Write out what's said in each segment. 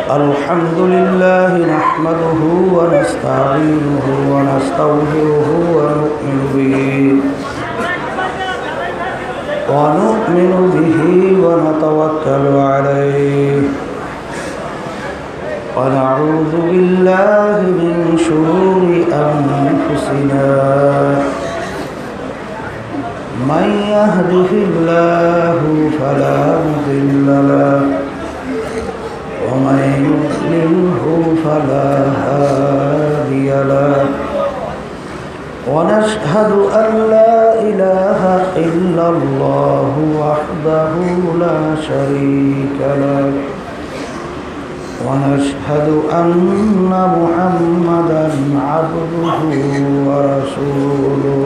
الحمد لله نحمده ونستعينه ونستغفره ونؤمن به ونتوكل عليه ونعوذ بالله من شرور أنفسنا من يهده الله فلا مضل له ومن يضلله فلا هادي له ونشهد أن لا إله إلا الله وحده لا شريك له ونشهد أن محمدا عبده ورسوله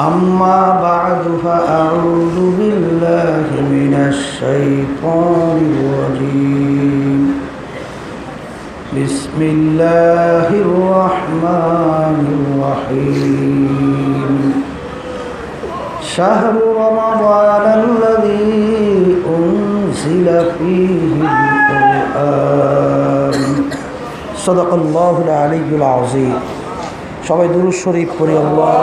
أما بعد فأعوذ بالله من الشيطان الرجيم بسم الله الرحمن الرحيم شهر رمضان الذي أنزل فيه القرآن صدق الله العلي العظيم সবাই দুরূদ শরীফ পড়ি আল্লাহ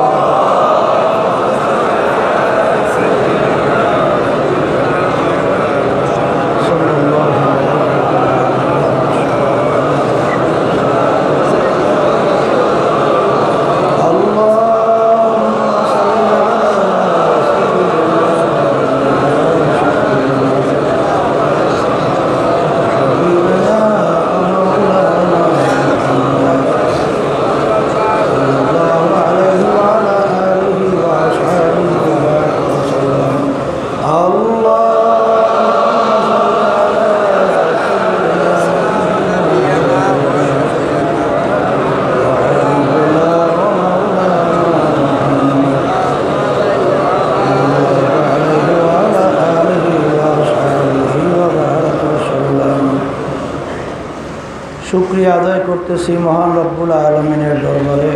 শুকরিয়া আদায় করতেছি মহান রব্বুল আলমিনের দরবারে।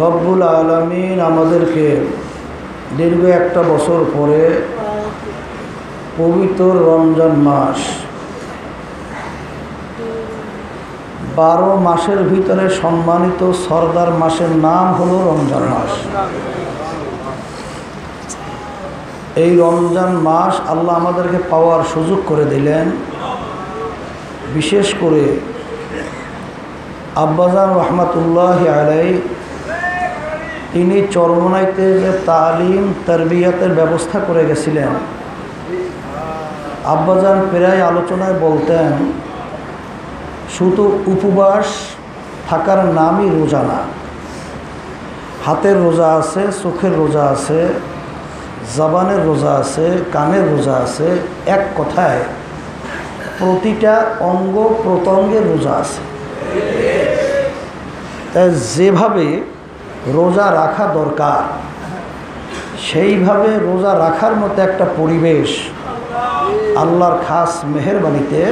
রব্বুল আলমিন আমাদেরকে দীর্ঘ একটা বছর পরে পবিত্র রমজান মাস 12 মাসের ভিতরে সম্মানিত সরদার মাসের নাম হলো রমজান মাস। এই রমজান মাস আল্লাহ আমাদেরকে পাওয়ার সুযোগ করে দিলেন। বিশেষ করে আব্বাজান রহমাতুল্লাহি আলাইহি তিনি চরমনাইতে যে তালিম তারবিয়াতের ব্যবস্থা করে গেছিলেন, আব্বাজান প্রায় আলোচনায় বলতেন শুধু উপবাস থাকার নামই রোজা না, হাতের রোজা আছে, চোখের রোজা আছে, জবানের রোজা আছে, কানের রোজা আছে, এক কথায় প্রতিটা অঙ্গ প্রত্যঙ্গের রোজা আছে। তাই যেভাবে রোজা রাখা দরকার সেইভাবে রোজা রাখার মতো একটা পরিবেশ আল্লাহর খাস মেহেরবানিতে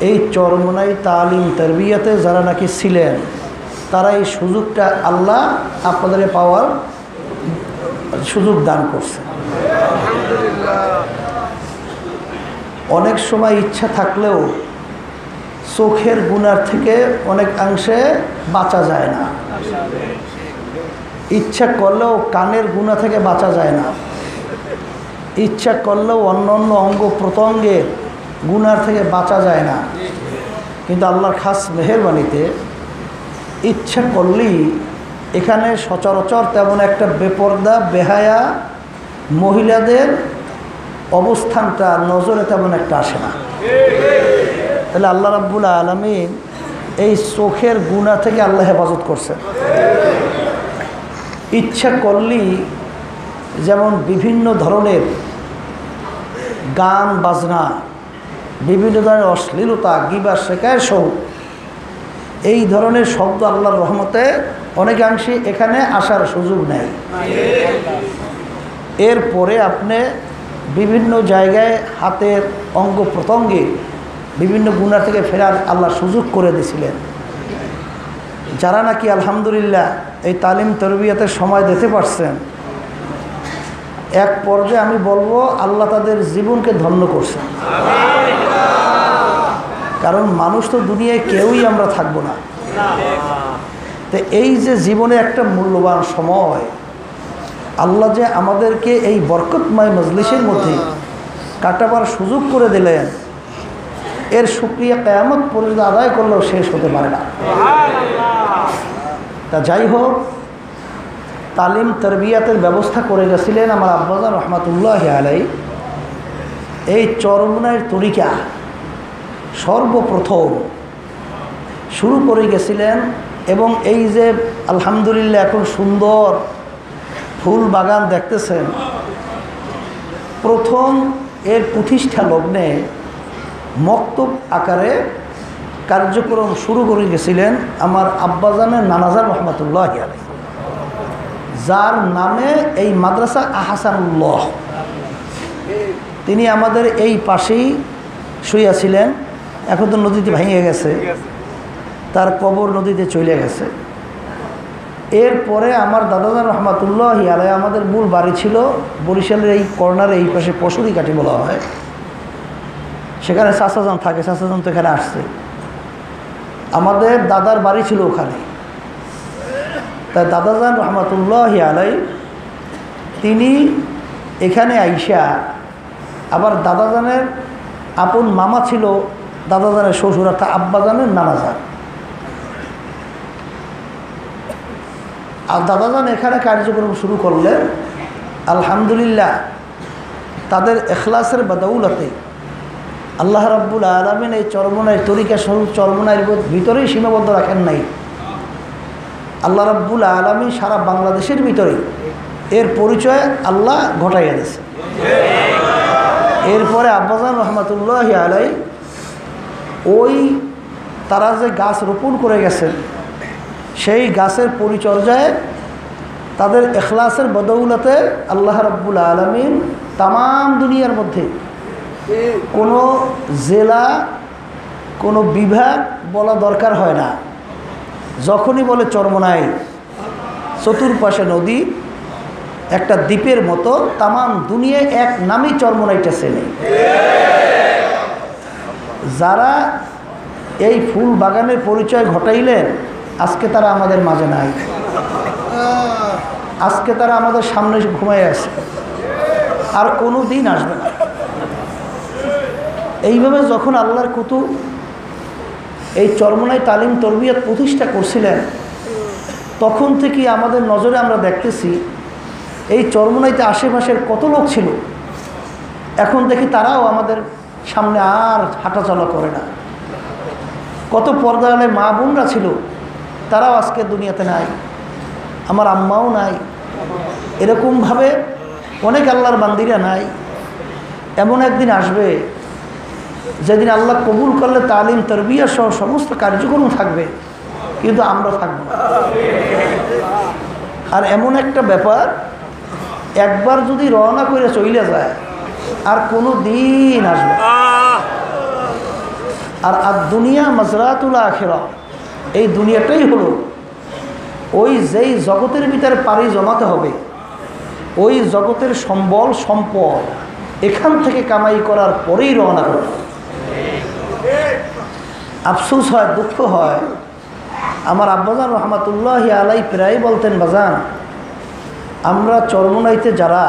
এই চরমনাই তালিম তারবিয়াতে যারা নাকি ছিলেন তারা এই সুযোগটা আল্লাহ আপনাদের পাওয়ার সুযোগ দান করছে। অনেক সময় ইচ্ছা থাকলেও চোখের গুনার থেকে অনেকাংশে বাঁচা যায় না, ইচ্ছা করলেও কানের গুনাহ থেকে বাঁচা যায় না, ইচ্ছা করলেও অন্য অন্য অঙ্গ প্রত্যঙ্গের গুনার থেকে বাঁচা যায় না। কিন্তু আল্লাহর খাস মেহেরবানিতে ইচ্ছা করলেই এখানে সচরাচর তেমন একটা বেপর্দা বেহায়া মহিলাদের অবস্থানটা নজরে তেমন একটা আসে না। তাহলে আল্লাহ রাব্বুল আলামিন এই চোখের গুনাহ থেকে আল্লাহ হেফাজত করছেন। ইচ্ছা করলেই যেমন বিভিন্ন ধরনের গান বাজনা, বিভিন্ন ধরনের অশ্লীলতা, গিবা শেখায় সহ এই ধরনের শব্দ আল্লাহর রহমতে অনেকাংশে এখানে আসার সুযোগ নেই। এরপরে আপনি বিভিন্ন জায়গায় হাতের অঙ্গ প্রত্যঙ্গে বিভিন্ন গুনাহ থেকে ফেরার আল্লাহ সুযোগ করে দিয়েছিলেন। যারা নাকি আলহামদুলিল্লাহ এই তালিম তরবিয়াতের সময় দিতে পারছেন, এক পর্যায়ে আমি বলবো আল্লাহ তাদের জীবনকে ধন্য করছেন। কারণ মানুষ তো দুনিয়ায় কেউই আমরা থাকবো না। তো এই যে জীবনে একটা মূল্যবান সময় আল্লাহ যে আমাদেরকে এই বরকতময় মজলিসের মধ্যে কাটাবার সুযোগ করে দিলেন, এর শুকরিয়া কিয়ামত পর্যন্ত আদায় করলেও শেষ হতে পারে না। তা যাই হোক, তালিম তরবিয়াতের ব্যবস্থা করে গেছিলেন আমার আব্বাজান রহমাতুল্লাহ আলাই। এই চরমনাইয়ের তরিকা সর্বপ্রথম শুরু করে গেছিলেন, এবং এই যে আলহামদুলিল্লাহ এখন সুন্দর ফুল বাগান দেখতেছেন, প্রথম এর প্রতিষ্ঠা লগ্নে মক্তব আকারে কার্যক্রম শুরু করে গেছিলেন আমার আব্বাজানের নানাজান রহমাতুল্লাহ আলাই, যার নামে এই মাদ্রাসা আহসানুল্লাহ। তিনি আমাদের এই পাশেই শুয়েছিলেন, এখন তো নদীতে ভেঙে গেছে, তার কবর নদীতে চলে গেছে। এরপরে আমার দাদাজান রহমাতুল্লাহ আলাই, আমাদের মূল বাড়ি ছিল বরিশালের এই কর্নারে এই পাশে পশুরি কাঠি বলা হয়, সেখানে চাচাজান থাকে, চাচাজান তো এখানে আসছে, আমাদের দাদার বাড়ি ছিল ওখানে। তাই দাদাজান রহমাতুল্লাহ আলাই তিনি এখানে আইসা, আবার দাদাজানের আপন মামা ছিল দাদাজানের শ্বশুর, অর্থাৎ আব্বাজানের নানাজান। আর দাদাজান এখানে কার্যক্রম শুরু করলেন। আলহামদুলিল্লাহ তাদের এখলাসের বাদাউলাতে আল্লাহ রাব্বুল আলামিন এই চরমনাই তরিকা স্বরূপ চরমনাইয়ের ভিতরেই সীমাবদ্ধ রাখেন নাই। আল্লাহ রাব্বুল আলামিন সারা বাংলাদেশের ভিতরেই এর পরিচয় আল্লাহ ঘটাইয়া দিয়েছে। এরপরে আব্বাজান রহমাতুল্লাহ আলাই ওই তারা যে গাছ রোপণ করে গেছেন, সেই গাছের পরিচর্যায় তাদের এখলাসের বদৌলতে আল্লাহ রাব্বুল আলামিন তামাম দুনিয়ার মধ্যে কোনো জেলা, কোনো বিভাগ বলা দরকার হয় না। যখনই বলে চরমনাই, চতুর্পাশে নদী, একটা দ্বীপের মতো তামাম দুনিয়ায় এক নামই চরমনাইটা চেনে। যারা এই ফুল বাগানের পরিচয় ঘটাইলেন, আজকে তারা আমাদের মাঝে নাই, আজকে তারা আমাদের সামনে ঘুমায় আছে, আর কোনো দিন আসবে না। এইভাবে যখন আল্লাহর কুতুব এই চরমনাই তালিম তরবিয়ত প্রতিষ্ঠা করছিলেন, তখন থেকে আমাদের নজরে আমরা দেখতেছি এই চরমনাইতে আশেপাশের কত লোক ছিল, এখন দেখি তারাও আমাদের সামনে আর হাঁটাচলা করে না। কত পর্দালে মা বোনরা ছিল, তারাও আজকে দুনিয়াতে নাই, আমার আম্মাও নাই। এরকমভাবে অনেক আল্লাহর বান্দিরা নাই। এমন একদিন আসবে যেদিন আল্লাহ কবুল করলে তালিম তরবিয়া সহ সমস্ত কার্যক্রম থাকবে, কিন্তু আমরা থাকবো না। আর এমন একটা ব্যাপার, একবার যদি রওনা করে চলে যায় আর কোনো দিন আসবে। আর দুনিয়া মাজরাতুল আখিরা, এই দুনিয়াটাই হলো ওই যেই জগতের ভিতরে পাড়ি জমাতে হবে, ওই জগতের সম্বল সম্পদ এখান থেকে কামাই করার পরেই রওনা করবে। আফসোস হয়, দুঃখ হয়, আমার আব্বাজান রহমাতুল্লাহ আলাই প্রায় বলতেন, বাজান আমরা চরমনাইতে যারা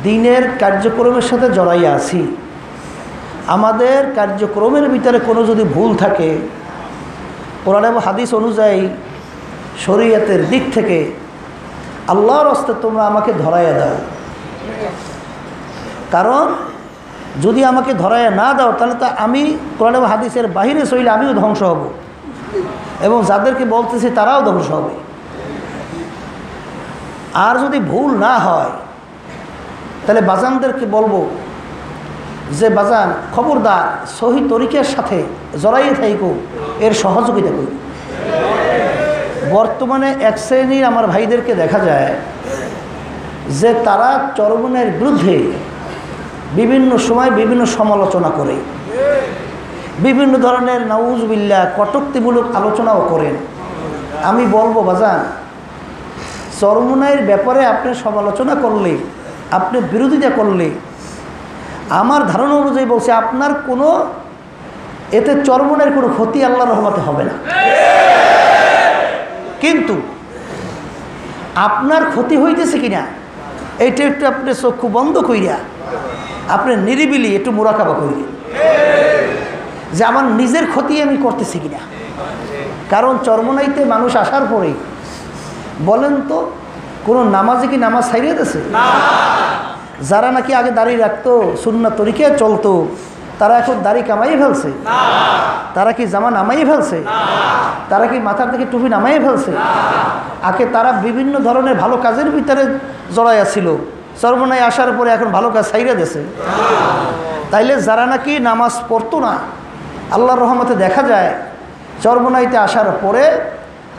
দিনের কার্যক্রমের সাথে জড়াইয়া আছি, আমাদের কার্যক্রমের ভিতরে কোনো যদি ভুল থাকে, কোরআন এবং হাদিস অনুযায়ী শরীয়তের দিক থেকে, আল্লাহর হস্তে তোমরা আমাকে ধরাইয়া দাও। কারণ যদি আমাকে ধরাইয়া না দাও, তাহলে তো আমি কোরআন এবং হাদিসের বাহিরে চলে আমিও ধ্বংস হব, এবং যাদেরকে বলতেছি তারাও ধ্বংস হবে। আর যদি ভুল না হয়, তাহলে বাজানদেরকে বলবো যে বাজান খবরদার সহি তরিকার সাথে জড়াইয়ে থাইকো, এর সহযোগিতা করি। বর্তমানে এক শ্রেণীর আমার ভাইদেরকে দেখা যায় যে তারা চরমনাইয়ের বিরুদ্ধে বিভিন্ন সময় বিভিন্ন সমালোচনা করে, বিভিন্ন ধরনের নাউজুবিল্লাহ কটূক্তিমূলক আলোচনাও করেন। আমি বলবো বাজান, চরমনাইয়ের ব্যাপারে আপনি সমালোচনা করলে, আপনি বিরোধিতা করলে, আমার ধারণা অনুযায়ী বলছে আপনার কোনো এতে চর্মনের কোনো ক্ষতি আল্লাহর রহমতে হবে না। কিন্তু আপনার ক্ষতি হইতেছে কিনা এইটা একটু আপনি চক্ষু বন্ধ কইরা আপনি নিরিবিলি একটু মুরাকাবা করি যে আমার নিজের ক্ষতি আমি করতেছি কিনা। কারণ চর্মনাইতে মানুষ আসার পরেই বলেন তো কোনো নামাজে কি নামাজ ছাইড়ে দিয়েছে? যারা নাকি আগে দাড়ি রাখতো, সুন্নাত তরিকায় চলতো, তারা এখন দাড়ি কামাই ফেলছে? তারা কি জামা নামাই ফেলছে? তারা কি মাথার থেকে টুপি নামাই ফেলছে? আগে তারা বিভিন্ন ধরনের ভালো কাজের ভিতরে জড়াইয়া ছিল, চর্মনাই আসার পরে এখন ভালো কাজ ছাইড়ে দিয়েছে। তাইলে যারা নাকি নামাজ পড়তো না, আল্লাহর রহমতে দেখা যায় চর্মনাইতে আসার পরে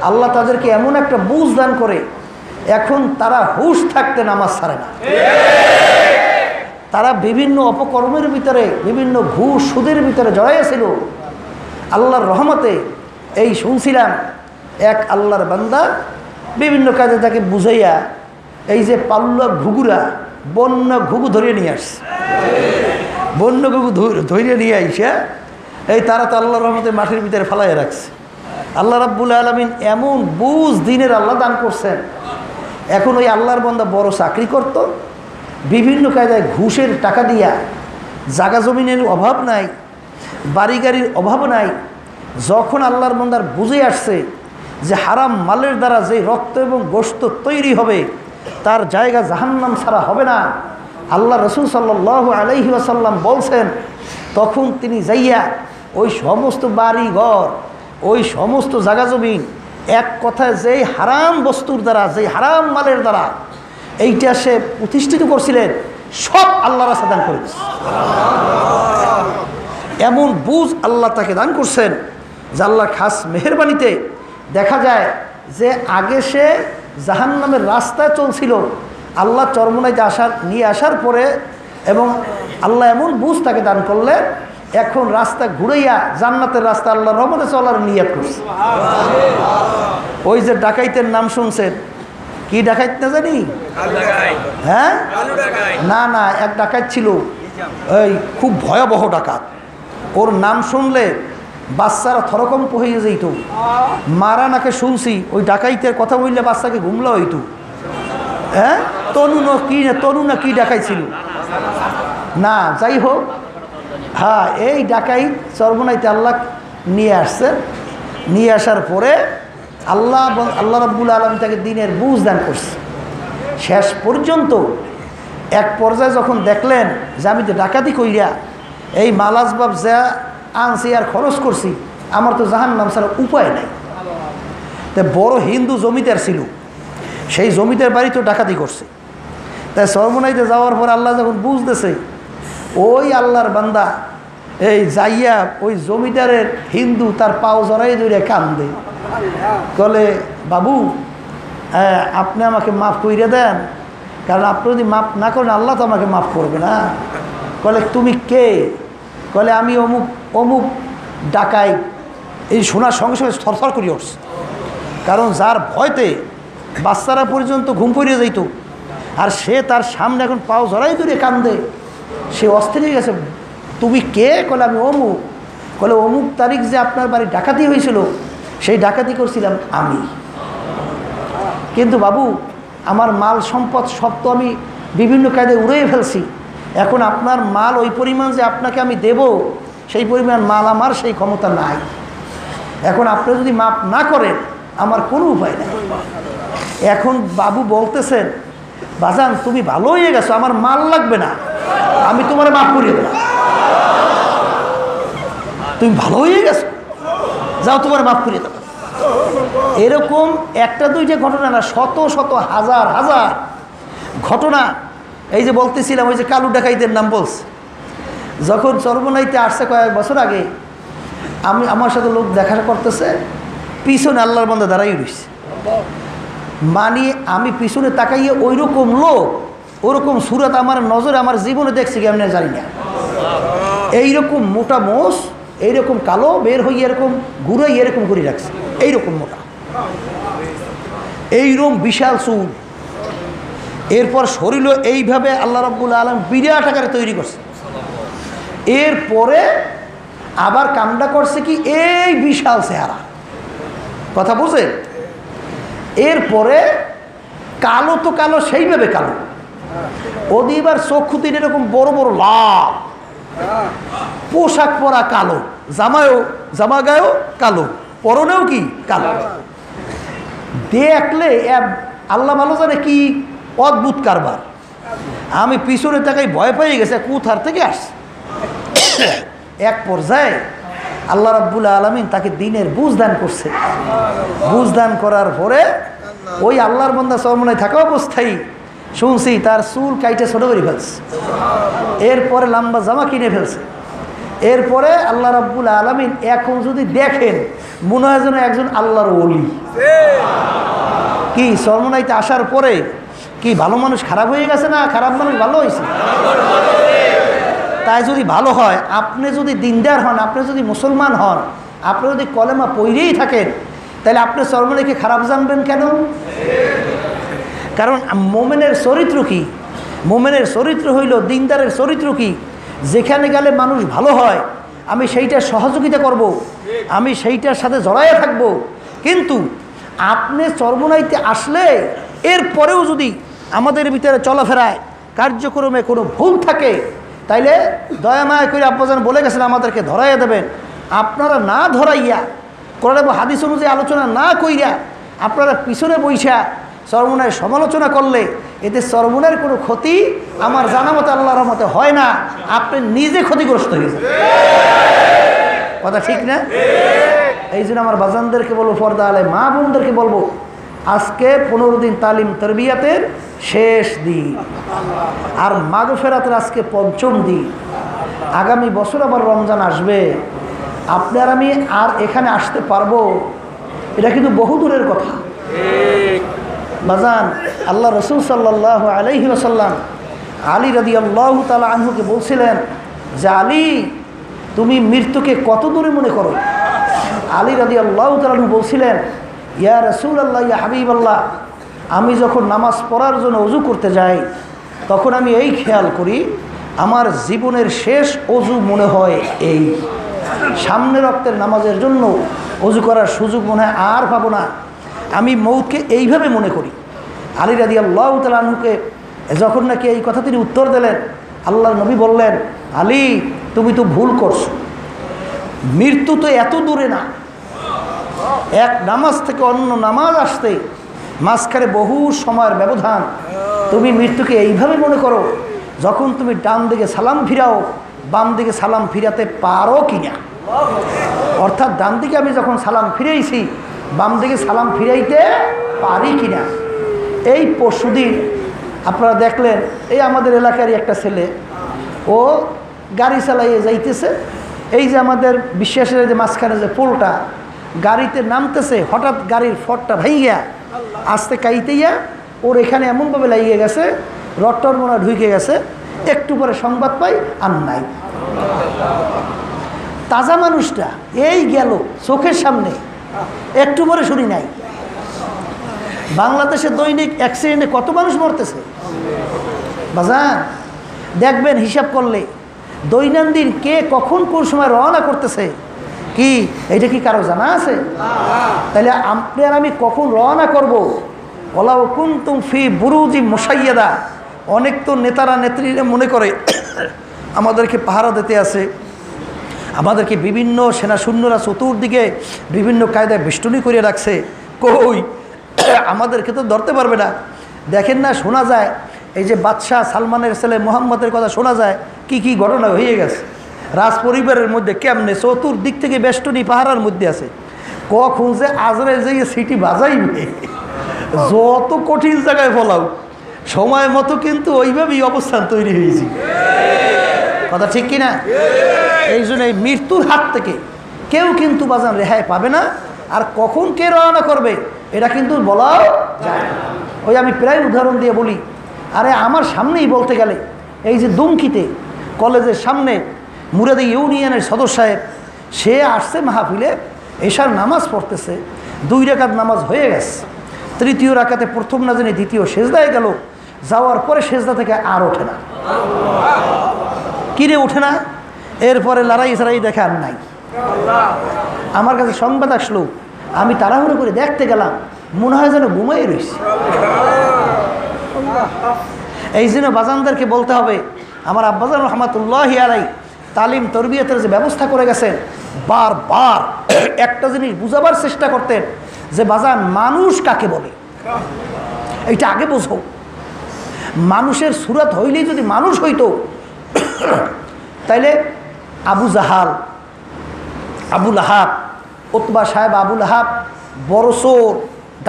আল্লাহ তাদেরকে এমন একটা বুঝ দান করে, এখন তারা হুশ থাকতে নামাজ ছাড়ে না। তারা বিভিন্ন অপকর্মের ভিতরে, বিভিন্ন ঘুষ সুদের ভিতরে জড়াইয়াছিল। আল্লাহর রহমতে এই শুনছিলাম এক আল্লাহর বান্দা বিভিন্ন কাজে তাকে বুঝাইয়া এই যে পাল্লা ঘুঘুরা বন্য ঘুঘু ধরিয়ে নিয়ে আসছে, বন্য ঘুঘু ধরিয়ে নিয়ে আইসা এই তারা তো আল্লাহর রহমতে মাটির ভিতরে ফালাইয়া রাখছে। আল্লাহ রাব্বুল আলামিন এমন বুঝ দিনের আল্লাহ দান করছেন। এখন ওই আল্লাহর বান্দা বড় চাকরি করত, বিভিন্ন কায়দায় ঘুষের টাকা দিয়া, জাগা জমিনের অভাব নাই, বাড়ি গাড়ির অভাব নাই। যখন আল্লাহর বান্দার বুঝে আসছে যে হারাম মালের দ্বারা যে রক্ত এবং গোশত তৈরি হবে তার জায়গা জাহান্নাম ছাড়া হবে না, আল্লাহ রসুল সাল্লাল্লাহু আলাইহি ওয়াসাল্লাম বলছেন, তখন তিনি যাইয়া ওই সমস্ত বাড়ি ঘর, ওই সমস্ত জাগা জমিন, এক কথায় যেই হারাম বস্তুর দ্বারা, যেই হারাম মালের দ্বারা এইটা সে প্রতিষ্ঠিত করছিলেন, সব আল্লাহ রাস্তা দান করে দিয়েছে। এমন বুঝ আল্লাহ তাকে দান করছেন যে আল্লাহর খাস মেহেরবানিতে দেখা যায় যে আগে সে জাহান্নামের রাস্তায় চলছিল, আল্লাহ চরমনাইতে নিয়ে আসার পরে এবং আল্লাহ এমন বুঝ তাকে দান করলেন, এখন রাস্তা ঘুরাইয়া জান্নাতের রাস্তা আল্লাহর রহমতে চলার নিয়ত করছে। ওই যে ডাকাইতের নাম শুনছেন, কি ডাকাইত না জানি? হ্যাঁ, না না, এক ডাকাত ছিল, এই খুব ভয়াবহ ডাকাত। ওর নাম শুনলে বাচ্চারা থরকম্প হয়ে যেত। মারা নাকে শুনছি ওই ডাকাইতের কথা বললে বাচ্চাকে ঘুমলা হইতো। হ্যাঁ, তনু না কি ডাকাইছিল না, যাই হোক, হ্যাঁ, এই ডাকাইত চরমনাইতে আল্লাহ নিয়ে আসছেন। নিয়ে আসার পরে আল্লাহ রাব্বুল আলামিন তাকে দিনের বুঝ দান করছে। শেষ পর্যন্ত এক পর্যায়ে যখন দেখলেন যে আমি তো ডাকাতি কইরা এই মাল আসবাব যা আনছি আর খরচ করছি, আমার তো জাহান্নাম ছাড়া উপায় নাই। তাই বড় হিন্দু জমিদার ছিল, সেই জমিদার বাড়ি তো ডাকাতি করছে। তাই চরমনাইতে যাওয়ার পর আল্লাহ যখন বুঝতেছে, ওই আল্লাহর বান্দা এই যাইয়া ওই জমিদারের হিন্দু তার পাও জড়াই ধরে কান্দে, বলে, বাবু আপনি আমাকে মাফ কইরে দেন, কারণ আপনি যদি মাফ না করেন আল্লাহ তো আমাকে মাফ করবে না। বলে, তুমি কে? বলে, আমি অমুক অমুক ডাকাই। এই শোনার সঙ্গে সঙ্গে থরথর করিয়ে উঠছে, কারণ যার ভয়তে বাচ্চারা পর্যন্ত ঘুম পড়িয়ে যাইত, আর সে তার সামনে এখন পাও জড়াই ধরে কান্দে, সে অস্থির হয়ে গেছে। তুমি কে? বলে, আমি অমুক। বলে, অমুক তারিখ যে আপনার বাড়ি ডাকাতি হয়েছিল, সেই ডাকাতি করছিলাম আমি। কিন্তু বাবু, আমার মাল সম্পদ সব তো আমি বিভিন্ন কায়দায় উড়িয়ে ফেলছি। এখন আপনার মাল ওই পরিমাণ যে আপনাকে আমি দেব, সেই পরিমাণ মাল আমার সেই ক্ষমতা নাই। এখন আপনি যদি মাপ না করেন আমার কোনো উপায় নাই। এখন বাবু বলতেছেন, বাজান তুমি ভালো হয়ে গেছো, আমার মাল লাগবে না, আমি তোমার মাফ করিয়ে দেব। তুমি ভালো হয়ে গেছো, যাও তোমার মাফ করিয়ে দেব। এরকম একটা দুইটা ঘটনা না, শত শত হাজার হাজার ঘটনা। এই যে বলতেছিলাম, ওই যে কালু ডাকাইতের নাম বলছে, যখন চরমনাইতে আসছে কয়েক বছর আগে, আমার সাথে লোক দেখা করতেছে, পিছনে আল্লাহর বান্দা দাঁড়াই রয়েছে। মানে আমি পিছনে তাকাইয়ে ওই রকম লোক, ওরকম সুরত আমার নজরে আমার জীবনে দেখছি কেমন জানি না। এইরকম মোটা মোষ, এইরকম কালো বের হয়ে এরকম ঘুরাই এরকম করে রাখছে, এইরকম মোটা, এইরকম বিশাল চুল। এরপর শরীরও এইভাবে আল্লাহ রাব্বুল আলামিন বিরাট আকারে তৈরি করছে। এরপরে আবার কামটা করছে কি এই বিশাল চেহারা, কথা বুঝে। এরপরে কালো তো কালো, সেইভাবে কালো, ওদি এবার চক্ষুতির এরকম বড় বড় লাল, পোশাক পরা কালো, জামা গায়েও কালো, পরনেও কি কালো। দেখলে আল্লাহ ভালো জানে কি অদ্ভুত কারবার। আমি পিছনে তাকাই ভয় পেয়ে গেছে, কোথার থেকে আসছে। এক পর্যায়ে আল্লাহ রাব্বুল আলামিন তাকে দিনের বুঝ দান করছে। বুঝ দান করার পরে ওই আল্লাহর বান্দা চরমনায় থাকা অবস্থায় শুনছি তার চুল কাইটে ছোট করে ফেলছে, এরপরে লম্বা জামা কিনে ফেলছে। এরপরে আল্লাহ রাব্বুল আলামিন এখন যদি দেখেন মনে হয় যেন একজন আল্লাহর ওলি। কি চরমনাইতে আসার পরে কি ভালো মানুষ খারাপ হয়ে গেছে না খারাপ মানুষ ভালো হয়েছে? তাই যদি ভালো হয়, আপনি যদি দিনদার হন, আপনি যদি মুসলমান হন, আপনি যদি কলেমা পড়েই থাকেন, তাহলে আপনি চরমনাইকে খারাপ জানবেন কেন? কারণ মোমেনের চরিত্র কি? মোমেনের চরিত্র হইল দিনদারের চরিত্র কি? যেখানে গেলে মানুষ ভালো হয় আমি সেইটা সহযোগিতা করব, আমি সেইটার সাথে জড়াইয়া থাকব। কিন্তু আপনি চরমনাইতে আসলে এরপরেও যদি আমাদের ভিতরে চলাফেরায় কার্যক্রমে কোনো ভুল থাকে, তাইলে দয়া মায়া করে আব্বাজান বলে গেছেন আমাদেরকে ধরাইয়া দেবেন। আপনারা না ধরাইয়া, কোরআন এবং হাদিস অনুযায়ী আলোচনা না কইরা আপনারা পিছনে বইসা চরমনায় সমালোচনা করলে এতে চরমনের কোনো ক্ষতি আমার জানা মতে আল্লাহর রহমতে হয় না, আপনি নিজে ক্ষতিগ্রস্ত হয়েছেন। কথা ঠিক না? এই জন্য আমার বাজানদেরকে বলবো, পর্দা আলে মা বোনদেরকে বলবো, আজকে 15 দিন তালিম তরবিয়াতের শেষ দিন, আর মাগফিরাতের আজকে 5ম দিন। আগামী বছর আবার রমজান আসবে, আপনি আর আমি আর এখানে আসতে পারবো? এটা কিন্তু বহু দূরের কথা। বাজান, আল্লাহ রসুল সাল্লাল্লাহু আলাইহি ওয়াসাল্লাম আলী রাদিয়াল্লাহু তাআলা আনহুকে বলছিলেন যে আলী, তুমি মৃত্যুকে কত দূরে মনে করো? আলী রাদিয়াল্লাহু তাআলা আনহু বলছিলেন, ইয়া রাসূলুল্লাহ, ইয়া হাবিবাল্লাহ, আমি যখন নামাজ পড়ার জন্য ওযু করতে যাই তখন আমি এই খেয়াল করি আমার জীবনের শেষ ওযু মনে হয় এই সামনে রক্তের নামাজের জন্য ওযু করার সুযোগ মনে হয় আর পাবো না। আমি মৌতকে এইভাবে মনে করি। আলী রাদিয়াল্লাহু তাআলা আনহুকে যখন নাকি এই কথা তিনি উত্তর দিলেন, আল্লাহর নবী বললেন, আলী, তুমি তো ভুল করছো, মৃত্যু তো এত দূরে না। এক নামাজ থেকে অন্য নামাজ আসতে মাঝখানে বহু সময়ের ব্যবধান। তুমি মৃত্যুকে এইভাবে মনে করো যখন তুমি ডান দিকে সালাম ফিরাও বাম দিকে সালাম ফিরাতে পারো কিনা। অর্থাৎ ডান দিকে আমি যখন সালাম ফিরাইছি বাম দিকে সালাম ফিরাইতে পারি কিনা। এই পরশুদিন আপনারা দেখলেন, এই আমাদের এলাকারই একটা ছেলে, ও গাড়ি চালাইয়ে যাইতেছে, এই যে আমাদের বিশ্বাসের যে মাঝখানে যে পোলটা, গাড়িতে নামতেছে, হঠাৎ গাড়ির ফটটা ভাইয়া আস্তে কাইতেইয়া ওর এখানে এমনভাবে লাগিয়ে গেছে, রট্টর মোনা ঢুকে গেছে। একটু পরে সংবাদ পাই আর নাই। তাজা মানুষটা এই গেল চোখের সামনে, একটু পরে শুনি নাই। বাংলাদেশে দৈনিক অ্যাক্সিডেন্টে কত মানুষ মরতেছে বাজান, দেখবেন হিসাব করলে দৈনন্দিন কে কখন কোন সময় রওনা করতেছে, কি এইটা কি কারো জানা আছে? তাহলে আপনি আর আমি কখন রওনা করব? ওয়ালাউ কুনতুম ফি বুরুজি মুশাইয়াদা। অনেক তো নেতারা নেত্রীরা মনে করে আমাদেরকে পাহারা দিতে আছে, আমাদেরকে বিভিন্ন সেনা সৈন্যরা চতুর্দিকে বিভিন্ন কায়দায় বেষ্টনী করে রাখছে। কই, আমাদেরকে তো ধরতে পারবে না। দেখেন না, শোনা যায় এই যে বাদশাহ সালমানের ছেলে মোহাম্মদের কথা শোনা যায়, কি কি ঘটনা হয়ে গেছে রাজ পরিবারের মধ্যে। কেমনে চতুর্দিক থেকে বেষ্টনী পাহারার মধ্যে আছে, কখন যে আজরাইল যে সিটি বাজাইবে, যত কঠিন জায়গায় ফলাও সময় মতো কিন্তু ওইভাবেই অবস্থান তৈরি হয়েছে। কথা ঠিক কিনা? এই জন্য এই মৃত্যুর হাত থেকে কেউ কিন্তু বাজান রেহাই পাবে না। আর কখন কে রওনা করবে এটা কিন্তু বলাও যায় না। ওই আমি প্রায় উদাহরণ দিয়ে বলি, আরে আমার সামনেই বলতে গেলে এই যে দুমকিতে কলেজের সামনে মুরাদি ইউনিয়নের সদস্য সাহেব, সে আসছে মাহফিলে, এশার নামাজ পড়তেছে, 2 রাকাত নামাজ হয়ে গেছে, 3য় রাকাতে প্রথম না জানি 2য় সেজদায় গেল, যাওয়ার পরে সেজদা থেকে আর ওঠে না। কিরে ওঠে না? এরপরে লড়াই ছাড়াই দেখা আর নাই। আমার কাছে সংবাদ আসলো, আমি তাড়াহুড়ো করে দেখতে গেলাম, মনে হয় যেন ঘুমাই রয়েছে। এই জন্য বাজানদেরকে বলতে হবে, আমার আব্বাজান রহমাতুল্লাহি আলাই তালিম তরবিয়তের যে ব্যবস্থা করে গেছেন, বারবার একটা জিনিস বুঝাবার চেষ্টা করতেন যে বাজান মানুষ কাকে বলে, এইটা আগে বোঝো। মানুষের সুরত হইলেই যদি মানুষ হইতো, তাইলে আবু জাহাল, আবু লাহাব, উতবা সাহেব আবু লাহাব বড় চোর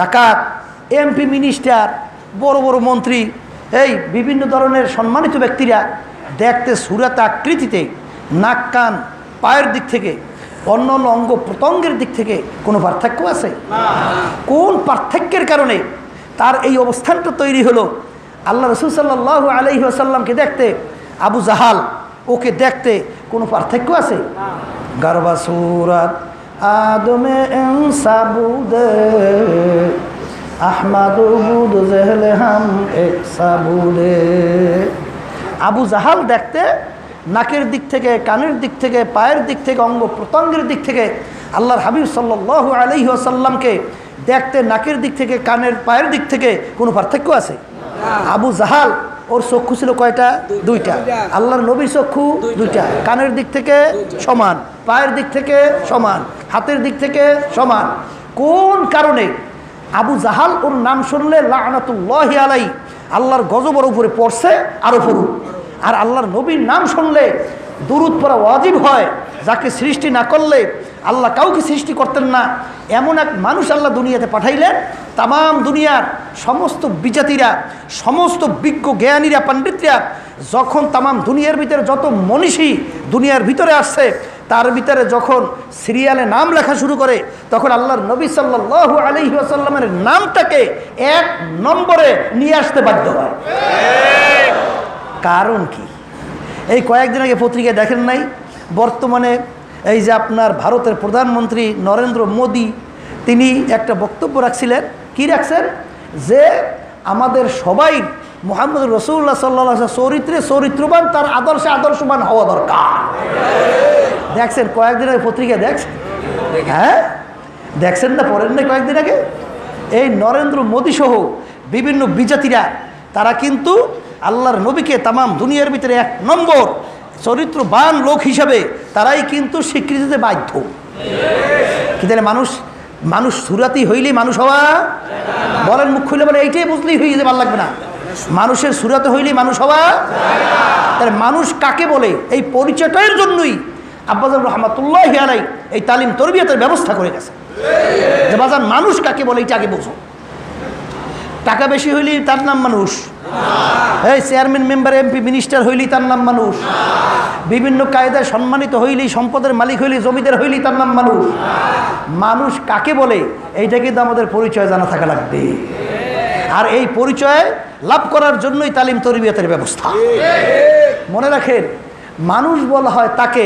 ডাকাত, এমপি মিনিস্টার, বড় বড় মন্ত্রী, এই বিভিন্ন ধরনের সম্মানিত ব্যক্তিরা দেখতে সুরাত আকৃতিতে, নাক কান পায়ের দিক থেকে, অন্য অন্য অঙ্গ প্রত্যঙ্গের দিক থেকে কোনো পার্থক্য আছে? কোন পার্থক্যের কারণে তার এই অবস্থানটা তৈরি হলো? আল্লাহ রসুল সাল্লাল্লাহু আলাইহি ওয়াসাল্লামকে দেখতে আবু জাহাল, ওকে দেখতে কোনো পার্থক্য আছে? গারবা সুরাত আদমে ইনসাবুদে আহমাদুবুদ জেহলে হাম এক সাবুদে। আবু জাহাল দেখতে নাকের দিক থেকে, কানের দিক থেকে, পায়ের দিক থেকে, অঙ্গ প্রত্যঙ্গের দিক থেকে আল্লাহর হাবিব সাল্লাল্লাহু আলাইহি ওয়াসাল্লামকে দেখতে নাকের দিক থেকে, কানের পায়ের দিক থেকে কোনো পার্থক্য আছে? আবু জাহাল ওর চক্ষু ছিল কয়টা? দুইটা। আল্লাহর নবীর চক্ষু দুইটা, কানের দিক থেকে সমান, পায়ের দিক থেকে সমান, হাতের দিক থেকে সমান। কোন কারণে আবু জাহাল ওর নাম শুনলে লাআনাতুল্লাহি আলাই, আল্লাহর গজব ওর উপরে পড়ছে আরো পড়ুক, আর আল্লাহর নবীর নাম শুনলে দুরূদ পড়া ওয়াজিব হয়, যাকে সৃষ্টি না করলে আল্লাহ কাউকে সৃষ্টি করতেন না, এমন এক মানুষ আল্লাহ দুনিয়াতে পাঠাইলেন। তাম দুনিয়ার সমস্ত বিজাতিরা, সমস্ত বিজ্ঞ জ্ঞানীরা, পণ্ডিতরা যখন তাম দুনিয়ার ভিতরে যত মনীষী দুনিয়ার ভিতরে আসছে, তার ভিতরে যখন সিরিয়ালে নাম লেখা শুরু করে, তখন আল্লাহর নবী সাল্লাল্লাহু আলাইহি ওয়াসাল্লামের নামটাকে এক নম্বরে নিয়ে আসতে বাধ্য হয়। কারণ কি? এই কয়েকদিন আগে পত্রিকায় দেখেন নাই, বর্তমানে এই যে আপনার ভারতের প্রধানমন্ত্রী নরেন্দ্র মোদী, তিনি একটা বক্তব্য রাখছিলেন। কি রাখছেন? যে আমাদের সবাই মুহাম্মদ রাসূলুল্লাহ সাল্লাল্লাহু আলাইহি ওয়াসাল্লাম চরিত্রে চরিত্রবান, তার আদর্শে আদর্শবান হওয়া দরকার। দেখছেন কয়েকদিন আগে পত্রিকায় দেখছেন? হ্যাঁ দেখছেন না? পড়েন না কয়েকদিন আগে? এই নরেন্দ্র মোদী সহ বিভিন্ন বিজাতিরা তারা কিন্তু আল্লাহর নবীকে তাম দুনিয়ার ভিতরে এক নম্বর চরিত্রবান লোক হিসাবে তারাই কিন্তু স্বীকৃতিতে বাধ্য। কি তাহলে মানুষ সুরাতি হইলেই মানুষ হওয়া? বলেন, মুখ খুলে বলে, এইটাই বুঝলেই হয়ে যেতে ভালো লাগবে না। মানুষের সুরাতে হইলেই মানুষ হওয়া? তাহলে মানুষ কাকে বলে, এই পরিচয়টার জন্যই আব্বাজান রহমাতুল্লাহি আলাই এই তালিম তরবিয়তের ব্যবস্থা করে গেছে যে বাজান মানুষ কাকে বলে এইটা আগে বোঝো। টাকা বেশি হইলেই তার নাম মানুষ, এই চেয়ারম্যান, মেম্বার, এমপি, মিনিস্টার হইলেই তার নাম মানুষ, বিভিন্ন কায়দায় সম্মানিত হইলেই, সম্পদের মালিক হইলেই, জমিদার হইলেই তার নাম মানুষ। মানুষ কাকে বলে এইটা কিন্তু আমাদের পরিচয় জানা থাকা লাগবে। আর এই পরিচয় লাভ করার জন্যই তালিম তরবিয়তের ব্যবস্থা। মনে রাখেন, মানুষ বলা হয় তাকে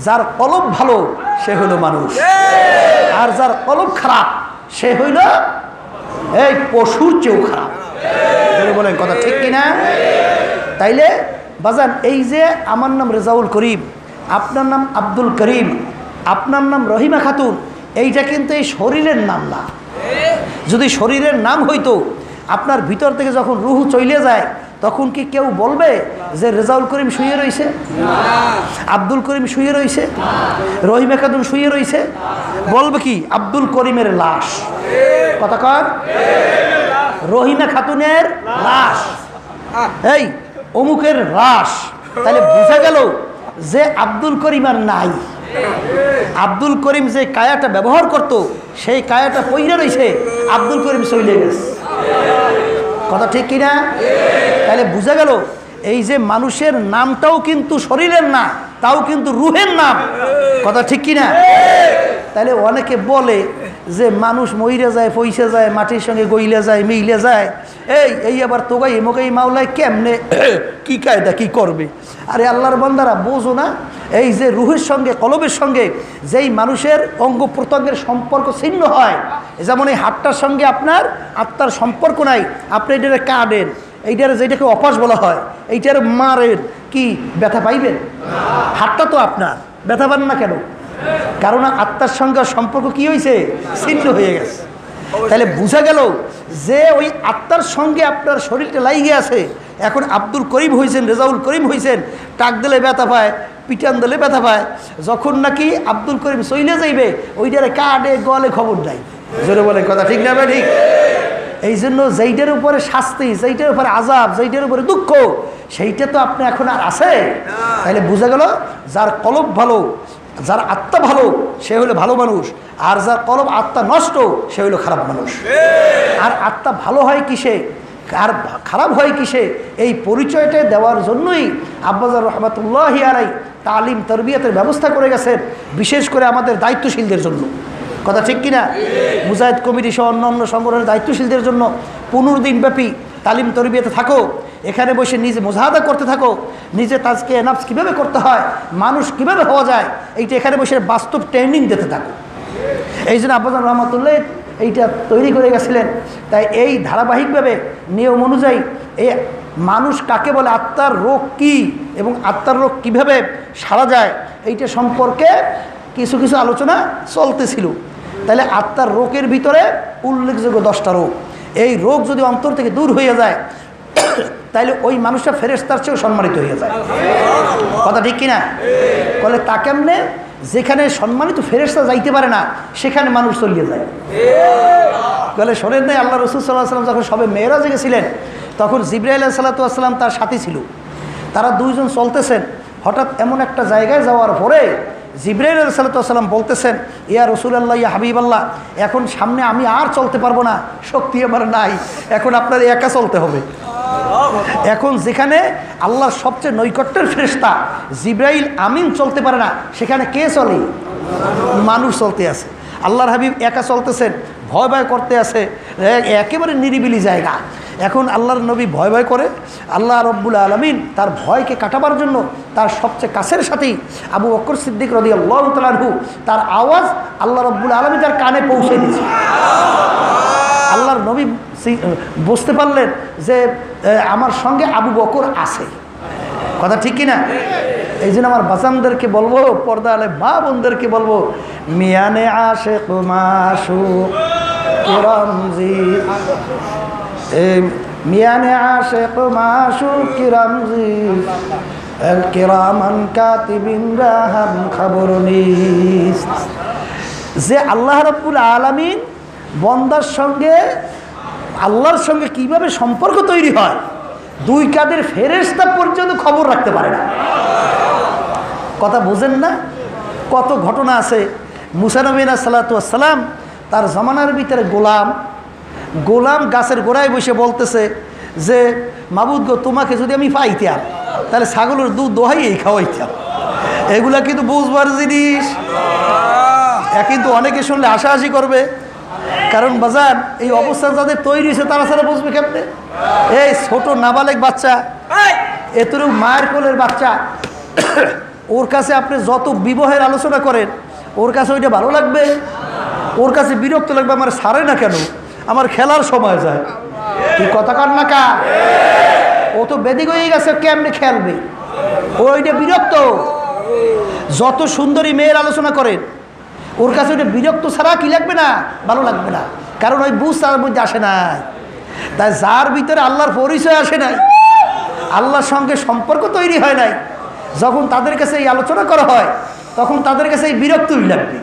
যার কলব ভালো, সে হইল মানুষ, আর যার কলব খারাপ সে হইল এই পশুর চেয়েও খারাপ। বলেন কথা ঠিক কিনা? তাইলে বাজান, এই যে আমার নাম রেজাউল করিম, আপনার নাম আব্দুল করিম, আপনার নাম রহিমা খাতুন, এইটা কিন্তু এই শরীরের নাম না। যদি শরীরের নাম হইতো, আপনার ভিতর থেকে যখন রুহ চলে যায়, তখন কি কেউ বলবে যে রেজাউল করিম শুয়ে রয়েছে, আব্দুল করিম শুয়ে রয়েছে, রহিমা খাতুন শুয়ে রয়েছে? বলবে কি? আব্দুল করিমের লাশ। কথা কর, রহিমা খাতুনের লাশ, এই অমুকের লাশ। তাহলে বোঝা গেল যে আব্দুল করিম আর নাই। আব্দুল করিম যে কায়াটা ব্যবহার করত, সেই কায়াটা পইরা রয়েছে, আব্দুল করিম চলে গেছে। কথা ঠিক কিনা? তাহলে বোঝা গেল এই যে মানুষের নামটাও কিন্তু শরীরের না, তাও কিন্তু রুহের নাম। কথা ঠিক কিনা? তাহলে অনেকে বলে যে মানুষ মইরে যায়, পয়সা যায়, মাটির সঙ্গে গইলে যায়, মিলে যায়, এই আবার তোগাই মোগাই মাওলায় কেমনে কি কায়দা কি করবে? আরে আল্লাহর বান্দারা, বোঝো না, এই যে রুহের সঙ্গে কলবের সঙ্গে যেই মানুষের অঙ্গ প্রত্যঙ্গের সম্পর্ক ছিন্ন হয়, যেমন এই হাতটার সঙ্গে আপনার আত্মার সম্পর্ক নাই, আপনি এটারে কাটেন, এইটার যেটাকে অপাস বলা হয়, এইটার মারেন, কি ব্যথা পাইবেন? হাতটা তো আপনার, ব্যথা পান না কেন? কারণ আত্মার সঙ্গে সম্পর্ক কি হয়েছে? ছিন্ন হয়ে গেছে। তাহলে বোঝা গেল যে ওই আত্মার সঙ্গে আপনার শরীরটা লাইগে আছে। এখন আব্দুল করিম হয়েছেন, রেজাউল করিম হয়েছেন, টাক দিলে ব্যথা পায়, পিটান দিলে ব্যথা পায়। যখন নাকি আব্দুল করিম চইলে যাইবে ওইটারে কাটে গলে খবর দেয়। জোরে বলে কথা ঠিক না? ঠিক। এই জন্য যেইটার উপরে শাস্তি, যেইটার উপরে আযাব, যেইটার উপরে দুঃখ, সেইটা তো আপনি এখন আর আছে। তাহলে বোঝা গেল যার কলব ভালো, যার আত্মা ভালো সে হলো ভালো মানুষ, আর যার কলব আত্মা নষ্ট সে হলো খারাপ মানুষ। আর আত্মা ভালো হয় কিসে আর খারাপ হয় কিসে, এই পরিচয়টা দেওয়ার জন্যই আব্বাজার রহমাতুল্লাহি আলাই তালিম তরবিয়তের ব্যবস্থা করে গেছেন, বিশেষ করে আমাদের দায়িত্বশীলদের জন্য। কথা ঠিক কিনা? মুজাহিদ কমিটি সহ অন্য সংগঠনের দায়িত্বশীলদের জন্য 15 দিনব্যাপী তালিম তরবিয়তে থাকো, এখানে বসে নিজে মুজাহাদা করতে থাকো, নিজে তাজকে নাফস কীভাবে করতে হয়, মানুষ কীভাবে হওয়া যায়, এইটা এখানে বসে বাস্তব ট্রেনিং দিতে থাকো। এই জন্য আব্বাজান রহমাতুল্লাহ এইটা তৈরি করে গেছিলেন। তাই এই ধারাবাহিকভাবে নিয়ম অনুযায়ী এই মানুষ কাকে বলে, আত্মার রোগ কি এবং আত্মার রোগ কিভাবে সারা যায়, এইটা সম্পর্কে কিছু কিছু আলোচনা চলতেছিল। তাহলে আত্মার রোগের ভিতরে উল্লেখযোগ্য 10টা রোগ। এই রোগ যদি অন্তর থেকে দূর হয়ে যায় তাহলে ওই মানুষটা ফেরেশতার চেয়েও সম্মানিত হয়ে যায়। কথা ঠিক কিনা? বলে তা কেমনে? যেখানে সম্মানিত ফেরেশতা যাইতে পারে না সেখানে মানুষ চলিয়ে যায়। বলে শোনেন নাই, আল্লাহ রাসূল সাল্লাল্লাহু আলাইহি ওয়াসাল্লাম যখন সবে মেরাজে গেছিলেন তখন জিবরাইল আলাইহিস সালাতু ওয়াস সালাম তার সাথী ছিল। তারা দুইজন চলতেছেন, হঠাৎ এমন একটা জায়গায় যাওয়ার পরে জিবরাইল আলাইহিস সালাতু ওয়াস সালাম বলতেছেন, ইয়া রাসূলুল্লাহ, ইয়া হাবিবাল্লাহ, এখন সামনে আমি আর চলতে পারবো না, শক্তি আমার নাই, এখন আপনার একা চলতে হবে। এখন যেখানে আল্লাহর সবচেয়ে নৈকট্যের ফেরেশতা জিবরাইল আমিন চলতে পারে না, সেখানে কে চলে? মানুষ চলতে আছে। আল্লাহর হাবিব একা চলতেছেন, ভয় ভয় করতে আছে, একেবারে নিরিবিলি জায়গা। এখন আল্লাহর নবী ভয় ভয় করে। আল্লাহ রব্বুল আলামিন তার ভয়কে কাটাবার জন্য তার সবচেয়ে কাছের সাথেই আবু বকর সিদ্দিক রাদিয়াল্লাহু তাআলা আনহু, তার আওয়াজ আল্লাহ রব্বুল আলামিন তার কানে পৌঁছে দিয়েছে। আল্লাহর নবী বুঝতে পারলেন যে আমার সঙ্গে আবু বকর আছে। কথা ঠিক কিনা? এই জন্য আমার বাজানদেরকে বলবো, পর্দা আলে মা বোনদেরকে বলবো, মিয়ানে আশিক মাশুক কিরামজি, মিয়ানে আশিক মাশুক কিরামজি কিরামান কাতিবিন রাহাম খবরনিস। যে আল্লাহ রাব্বুল আলামিন বন্দার সঙ্গে, আল্লাহর সঙ্গে কিভাবে সম্পর্ক তৈরি হয়, 2 কাঁধের ফেরেশতা পর্যন্ত খবর রাখতে পারে না। কথা বুঝেন না? কত ঘটনা আছে। মুসা নবী আলাইহিস সালাতু ওয়াস সালাম তার জামানার ভিতরে গোলাম গাছের গোড়ায় বসে বলতেছে যে মাবুদ গো, তোমাকে যদি আমি পাইতাম তাহলে ছাগলের দুধ দোহাইয়েই খাওয়াইতাম। এগুলা কিন্তু বুঝবার জিনিস। কিন্তু অনেকে শুনলে হাসাহাসি করবে, কারণ বাজার এই অবস্থা যাদের তৈরি হয়েছে তারা ছাড়া বুঝবে কেমনে? এই ছোট নাবালেক বাচ্চা, এতটুকু মায়ের কোলের বাচ্চা, ওর কাছে আপনি যত বিবাহের আলোচনা করেন ওর কাছে ওইটা ভালো লাগবে, ওর কাছে বিরক্ত লাগবে। আমার সারে না কেন, আমার খেলার সময় যায়। তুই কথা কর না কা, ও তো বেদিক হয়ে গেছে, কেমনে খেলবে? ওইটা বিরক্ত। যত সুন্দরী মেয়ের আলোচনা করেন ওর কাছে ওইটা বিরক্ত ছাড়া কি লাগবে না, ভালো লাগবে না, কারণ ওই বুঝ তার মধ্যে আসে নাই। তাই যার ভিতরে আল্লাহর পরিচয় আসে নাই, আল্লাহর সঙ্গে সম্পর্ক তৈরি হয় নাই, যখন তাদের কাছে এই আলোচনা করা হয় তখন তাদের কাছে এই বিরক্তই লাগবে।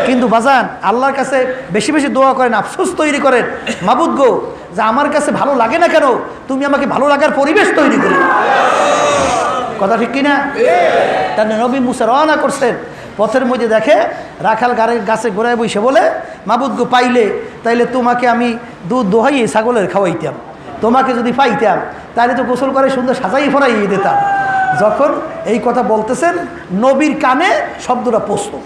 কিন্তু বাজান আল্লাহর কাছে বেশি বেশি দোয়া করেন, আফসোস তৈরি করেন, মাবুদ গো, যে আমার কাছে ভালো লাগে না কেন, তুমি আমাকে ভালো লাগার পরিবেশ তৈরি করে। কথা ঠিক কিনা? তার নবী মুসা রওনা করছেন, পথের মধ্যে দেখে রাখাল গাছে গোড়ায় বসে বলে, মাবুদ গো, পাইলে তাইলে তোমাকে আমি দুধ দোহাইয়ে ছাগলের খাওয়াইতাম, তোমাকে যদি পাইতাম তাহলে তো গোসল করে সুন্দর সাজাই ফরাইয়ে দিতাম। যখন এই কথা বলতেছেন নবীর কানে শব্দটা পৌঁছতো।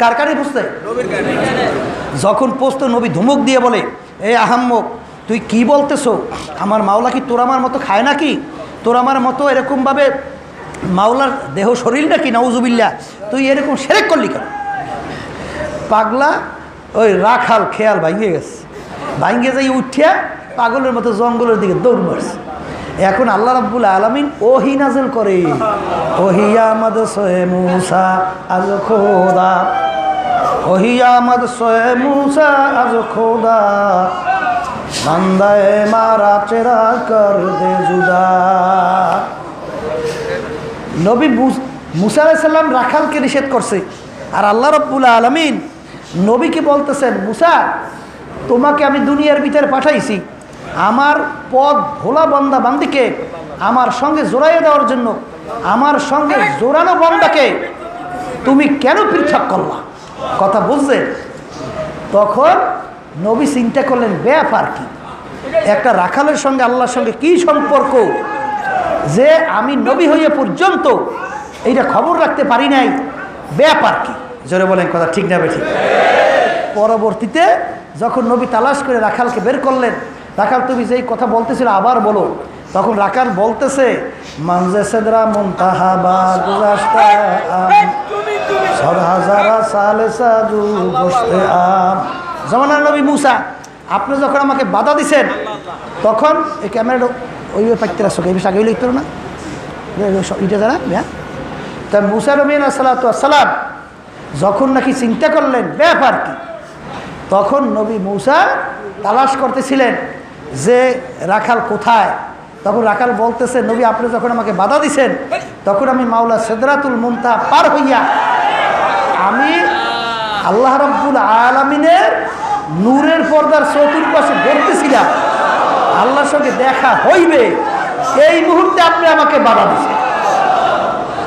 কার কানে পৌঁছতে? যখন পৌঁছতো নবী ধুমুক দিয়ে বলে, এ আহাম্মক, তুই কি বলতেছো? আমার মাওলা কি তোর আমার মতো খায় নাকি? তোর আমার মতো এরকমভাবে মাওলার দেহ শরীর নাকি? নাউজুবিল্লাহ, তুই এরকম শিরক করলি কেন? পাগলা ওই রাখাল খেয়াল ভাঙিয়ে গেছে, ভাঙিয়ে যাই উঠিয়া পাগলের মতো জঙ্গলের দিকে দৌড় মারছে। এখন আল্লাহ রাব্বুল আলামিন ওহী নাযিল করে, ওহী আমাদ সোয়ে মূসা আজ খোদা, ওহী আমাদ সোয়ে মূসা আজ খোদা, বান্দায়ে মারা চেরা কর দে জুদা। নবী মূসা আলাইহিস সালাম রাখালকে নিষেধ করছে, আর আল্লাহ রাব্বুল আলামিন নবীকে বলতেছেন, মূসা তোমাকে আমি দুনিয়ার ভিতরে পাঠাইছি আমার পথ ভোলা বান্দা বান্দিকে আমার সঙ্গে জোড়াইয়ে দেওয়ার জন্য। আমার সঙ্গে জোড়ানো বান্দাকে তুমি কেন পৃথক করলা? কথা বুঝলেন? তখন নবী চিন্তা করলেন ব্যাপার কি, একটা রাখালের সঙ্গে আল্লাহর সঙ্গে কি সম্পর্ক যে আমি নবী হইয়া পর্যন্ত এইটা খবর রাখতে পারি নাই, ব্যাপার কি? জোরে বলেন কথা ঠিক না বেঠিক? পরবর্তীতে যখন নবী তালাশ করে রাখালকে বের করলেন, রাখাল তুমি যেই কথা বলতেছিল আবার বলো, তখন রাখাল বলতেছে মানজে সেদরা মুনতাহা বা গুজাশতা সরহাজারা সালে সাজু বসতে আম। জামানার নবী মূসা, আপনি যখন আমাকে বাধা দিছেন তখন এই ক্যামেরাটা ওই পাইতে আসো, এই বিষয়ে আগে লিখত না এটা জানা হ্যাঁ। তা মূসা নবী সালাম যখন নাকি চিন্তা করলেন ব্যাপার কি, তখন নবী মূসা তালাশ করতেছিলেন যে রাখাল কোথায়। তখন রাখাল বলতেছে নবী আপনি যখন আমাকে বাধা দিছেন তখন আমি মাওলা সিদরাতুল মুনতাহা পার হইয়া আমি আল্লাহ রাব্বুল আলামিনের নূরের পর্দার চতুর্পাশে ঘুরতেছিলাম, আল্লাহর সঙ্গে দেখা হইবে এই মুহূর্তে আপনি আমাকে বাধা দিচ্ছেন।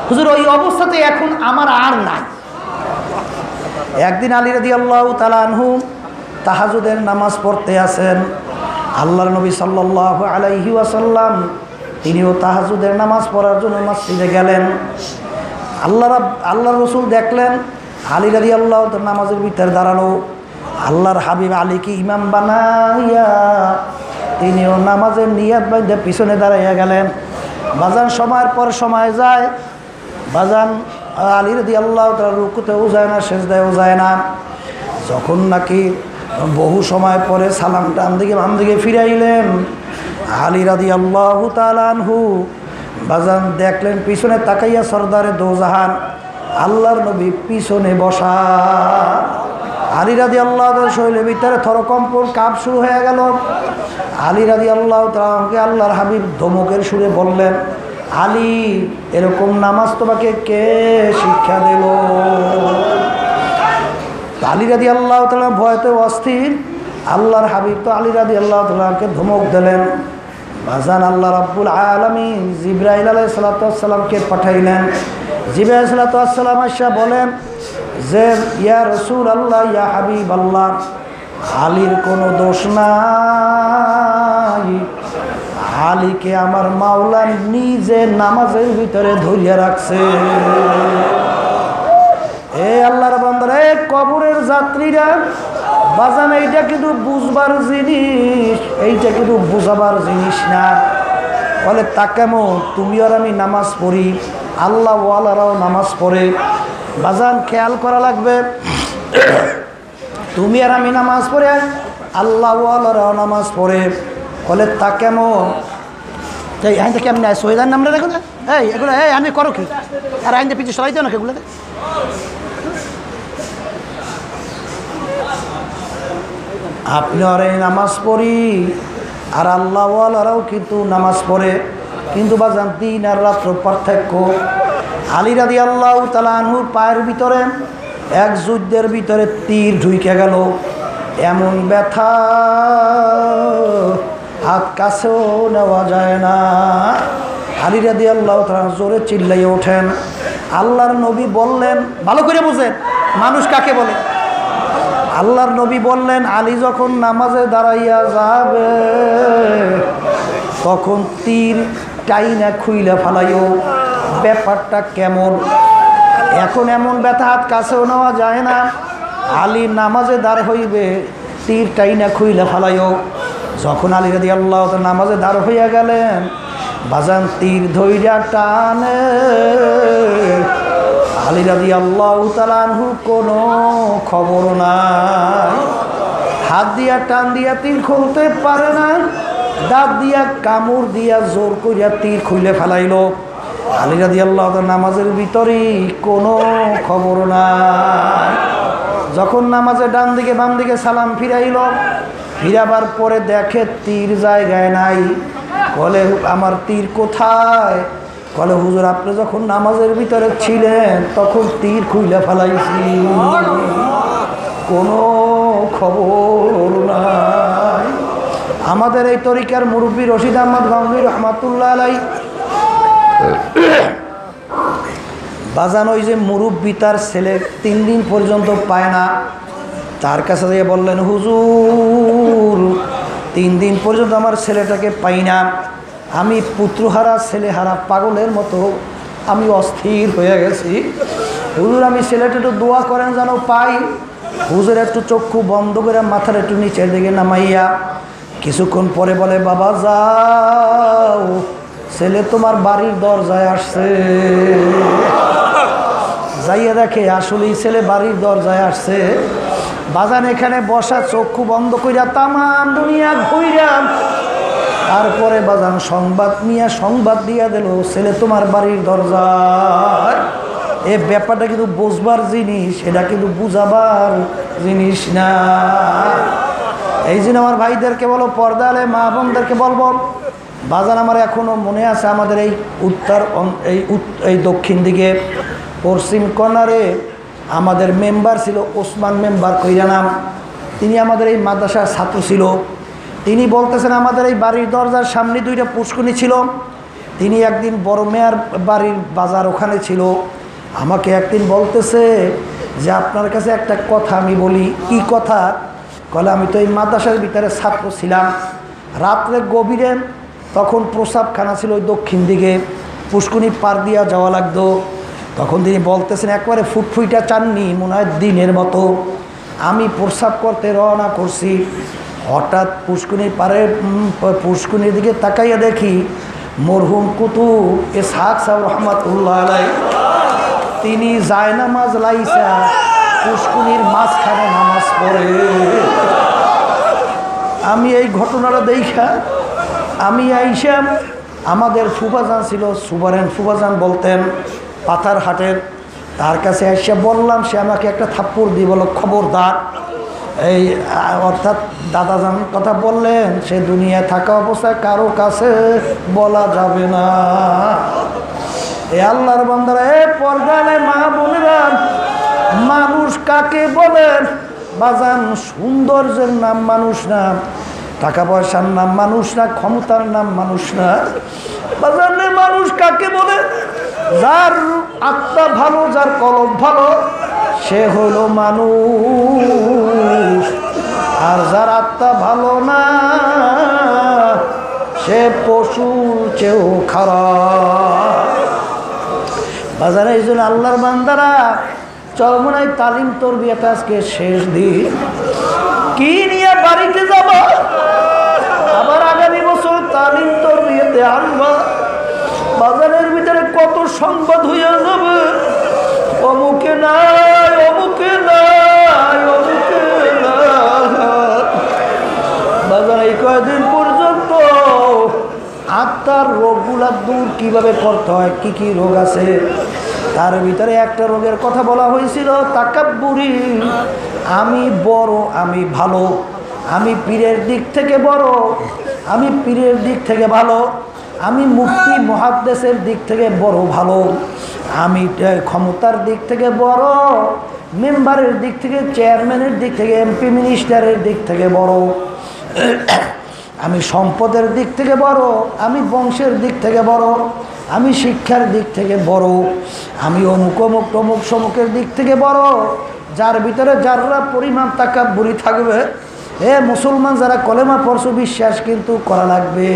হুজুর ওই অবস্থাতে এখন আমার আর নাই। একদিন আলী রাদিয়াল্লাহু তাআলা আনহু তাহাজ্জুদের নামাজ পড়তে আছেন, আল্লাহর নবী সাল্লাল্লাহু আলাইহি ওয়াসাল্লাম তিনিও তাহাজ্জুদের নামাজ পড়ার জন্য মসজিদে গেলেন। আল্লাহর রাসূল দেখলেন আলী রাদিয়াল্লাহু তাআলা নামাজের ভিতরে দাঁড়ানো, আল্লাহর হাবিব আলীকে ইমাম বানাইয়া তিনিও নামাজের নিয়াত বাঁধে পিছনে দাঁড়াইয়া গেলেন। বাজান সময়ের পর সময় যায়, বাজান আলী রাদিয়াল্লাহু তাআলা রুকুতেও যায় না, সেজদায়ও যায় না। যখন নাকি বহু সময় পরে সালাম ডান দিকে বাম দিকে ফিরাইলেন, আলী রাদিয়াল্লাহু তাআলা আনহু বাজান দেখলেন পিছনে তাকাইয়া সরদারে দোজাহান আল্লাহর নবী পিছনে বসা। আলী রাদিয়াল্লাহু তাআলা শরীরের ভিতরে থরকম্পন কাঁপ শুরু হয়ে গেল। আলী রাদিয়াল্লাহু তাআলাকে আল্লাহর হাবিব ধমকের সুরে বললেন, আলী এরকম নামাজ তোমাকে কে শিক্ষা দিল? আলী রাদিয়াল্লাহু তাআলা ভয়তে অস্থির। আল্লাহর হাবিব তো আলী রাদিয়াল্লাহু তাআলাকে ধমক দিলেন। বাজান আল্লাহ রাব্বুল আলামিন জিবরাইল আলাইহিস সালামকে পাঠাইলেন। জিবরাইল আলাইহিস সালাম আসা বলেন যে ইয়া রাসূলুল্লাহ ইয়া হাবিবাল্লাহ, আলীর কোনো দোষ নাই, আলীকে আমার মাওলা নিজে নামাজের ভিতরে ধরিয়া রাখছে। এই আল্লাহর বান্দারা, কবরের যাত্রীরা, বাজান এইটা কিন্তু বুঝবার জিনিস, এইটা কিন্তু বুঝাবার জিনিস না। বলে তা কেমন? তুমি আর আমি নামাজ পড়ি, আল্লাহ ওয়ালারাও নামাজ পড়ে। বাজান খেয়াল করা লাগবে, তুমি আর আমি নামাজ পড়ে, আল্লাহ ওয়ালারাও নামাজ পড়ে। বলে তা কেমন? এই আইনটা কেমন সহিদার নামটা দেখো না, এই এগুলো এই আমি করো কি? আর আইনটা পিছিয়ে সরাই দেও না এগুলোতে। আপনি আর এই নামাজ পড়ি, আর আল্লাহ ওয়ালারাও কিন্তু নামাজ পড়ে, কিন্তু বাজান দিন আর রাত্র পার্থক্য। আলী রাদিয়াল্লাহু তাআলা আনহুর পায়ের ভিতরে এক যুদ্ধের ভিতরে তীর ঢুকে গেল, এমন ব্যথা হাত কাছেও নেওয়া যায় না। আলী রাদিয়াল্লাহু তাআলা জোরে চিল্লাইয়ে ওঠেন। আল্লাহর নবী বললেন, ভালো করে বুঝেন মানুষ কাকে বলে। আল্লাহর নবী বললেন, আলী যখন নামাজে দাঁড়াইয়া যাবে তখন তীর টাইনা খুইলা ফালাইও। ব্যাপারটা কেমন? এখন এমন ব্যথা হাত কাছেও নেওয়া যায় না, আলী নামাজে দাঁড় হইবে, তীর টাইনা খুইলা ফালাইও। যখন আলী রাদিয়াল্লাহু তাআলা নামাজে দাঁড় হইয়া গেলেন, বাজান তীর ধইরা টানে। আলী রাদিয়াল্লাহু তাআলা আনহু কোনো খবর নাই, হাত দিয়া টান দিয়া তীর খুলতে পারে না। দাঁত দিয়া কামড় দিয়া জোর করিয়া তীর খুলে ফেলাইল। আলী রাদিয়াল্লাহু তাআলা নামাজের ভিতরে কোনো খবর নাই। যখন নামাজে ডান দিকে বাম দিকে সালাম ফিরাইল, ফিরাবার পরে দেখে তীর জায়গায় নাই। বলে আমার তীর কোথায়? বলে হুজুর আপনি যখন নামাজের ভিতরে ছিলেন তখন তীর খুলে ফেলাইছি, কোনো খবর নাই। আমাদের এই তরিকার মুরব্বী রশিদ আহমদ গঙ্গী রহমাতুল্লাহ আলাই বাজান, ওই যে মুরব্বী তার ছেলে 3 দিন পর্যন্ত পায় না, তার কাছে গিয়ে বললেন হুজুর 3 দিন পর্যন্ত আমার ছেলেটাকে পাই না, আমি পুত্রহারা ছেলেহারা পাগলের মতো আমি অস্থির হয়ে গেছি। হুজুর আমি ছেলেটা একটু দোয়া করেন যেন পাই। হুজুর একটু চক্ষু বন্ধ করে মাথার একটু নিচের দিকে নামাইয়া কিছুক্ষণ পরে বলে বাবা যাও, ছেলে তোমার বাড়ির দরজায় আসছে। যাইয়া দেখে আসলেই ছেলে বাড়ির দরজায় আসছে। বাজান এখানে বসা, চক্ষু বন্ধ কইরা তামাম দুনিয়া ঘুইরা তারপরে বাজান সংবাদ দিয়া দিল ছেলে তোমার বাড়ির দরজায়। এ ব্যাপারটা কিন্তু বুঝবার জিনিস, এটা কিন্তু বুঝাবার জিনিস না। এই জন্য আমার ভাইদেরকে বলো, পর্দা আলে মা বোনদেরকে বলবো, বাজান আমার এখনও মনে আছে আমাদের এই এই দক্ষিণ দিকে পশ্চিম কর্নারে আমাদের মেম্বার ছিল ওসমান মেম্বার কইরা নাম। তিনি আমাদের এই মাদ্রাসার ছাত্র ছিল। তিনি বলতেছেন আমাদের এই বাড়ির দরজার সামনে 2টা পুষ্কুনি ছিল। তিনি একদিন বড় মেয়ার বাড়ির বাজার ওখানে ছিল, আমাকে একদিন বলতেছে যে আপনার কাছে একটা কথা আমি বলি। কি কথা? বলে আমি তো এই মাদ্রাসার ভিতরে ছাত্র ছিলাম, রাত্রে গভীরে তখন প্রসাবখানা ছিল ওই দক্ষিণ দিকে, পুষ্কুনি পার দিয়া যাওয়া লাগতো। তখন তিনি বলতেছেন একবারে ফুটফুইটা চাননি মনে হয় দিনের মতো, আমি প্রসাব করতে রওনা করছি। হঠাৎ পুষ্কুনির দিকে তাকাইয়া দেখি মরহুম কুতুব ইসহাক সাহেব রহমাতুল্লাহ আলাইহি তিনি জায়নামাজ লাইসা পুষ্কুনির মাঝখানে নামাজ পড়ে। আমি এই ঘটনাটা দেখা আমি আইসা, আমাদের ফুফাজান ছিল সুবারেন ফুফাজান বলতেন পাথারহাটের, তার কাছে এসে বললাম। সে আমাকে একটা থাপ্পড় দিয়ে বলল খবরদার, এই অর্থাৎ দাদাজান কথা বললেন সে দুনিয়ায় থাকা অবস্থায় কারো কাছে বলা যাবে না। এ আল্লাহর বান্দারা, এ পর্দালে মা বোনেরা, মানুষ কাকে বলেন বাজান? সৌন্দর্যের নাম মানুষ না, টাকা পয়সার নাম মানুষ না, ক্ষমতার নাম মানুষ না। বাজানে মানুষ কাকে বলে? যার আত্মা ভালো, যার কলব ভালো, সে হলো মানুষ। আর যার আত্মা ভালো না, সে পশুর চেয়েও খারাপ। বাজারে এই জন্য আল্লাহর বান্দারা চরমনায় তালিম তরবিয়াতে আজকে শেষ দিন, কি নিয়ে বাড়িতে যাব? আবার আগামী বছর তালিম তরবিয়াতে আনবা। বাজারের ভিতরে কত সংবাদ হইয়া যাবে, অমুকে নাই, অমুকে নাই, অমুকে নাই। বাজার এই কয়েকদিন পর্যন্ত আত্মার রোগগুলা দূর কিভাবে করতে হয়, কি কি রোগ আছে, তার ভিতরে একটা রোগের কথা বলা হয়েছিল তাকাব্বুরি। আমি বড়, আমি ভালো, আমি পীরের দিক থেকে বড়, আমি পীরের দিক থেকে ভালো, আমি মুফতি মুহাদ্দিসের দিক থেকে বড় ভালো, আমি ক্ষমতার দিক থেকে বড়, মেম্বারের দিক থেকে, চেয়ারম্যানের দিক থেকে, এমপি মিনিস্টারের দিক থেকে বড়, আমি সম্পদের দিক থেকে বড়, আমি বংশের দিক থেকে বড়, আমি শিক্ষার দিক থেকে বড়, আমি অমুক অমুক তমুক সমুকের দিক থেকে বড়। যার ভিতরে যারা পরিমাণ তাকাব্বুরি থাকবে, মুসলমান যারা কলেমা পড়ছো বিশ্বাস কিন্তু করা লাগবে।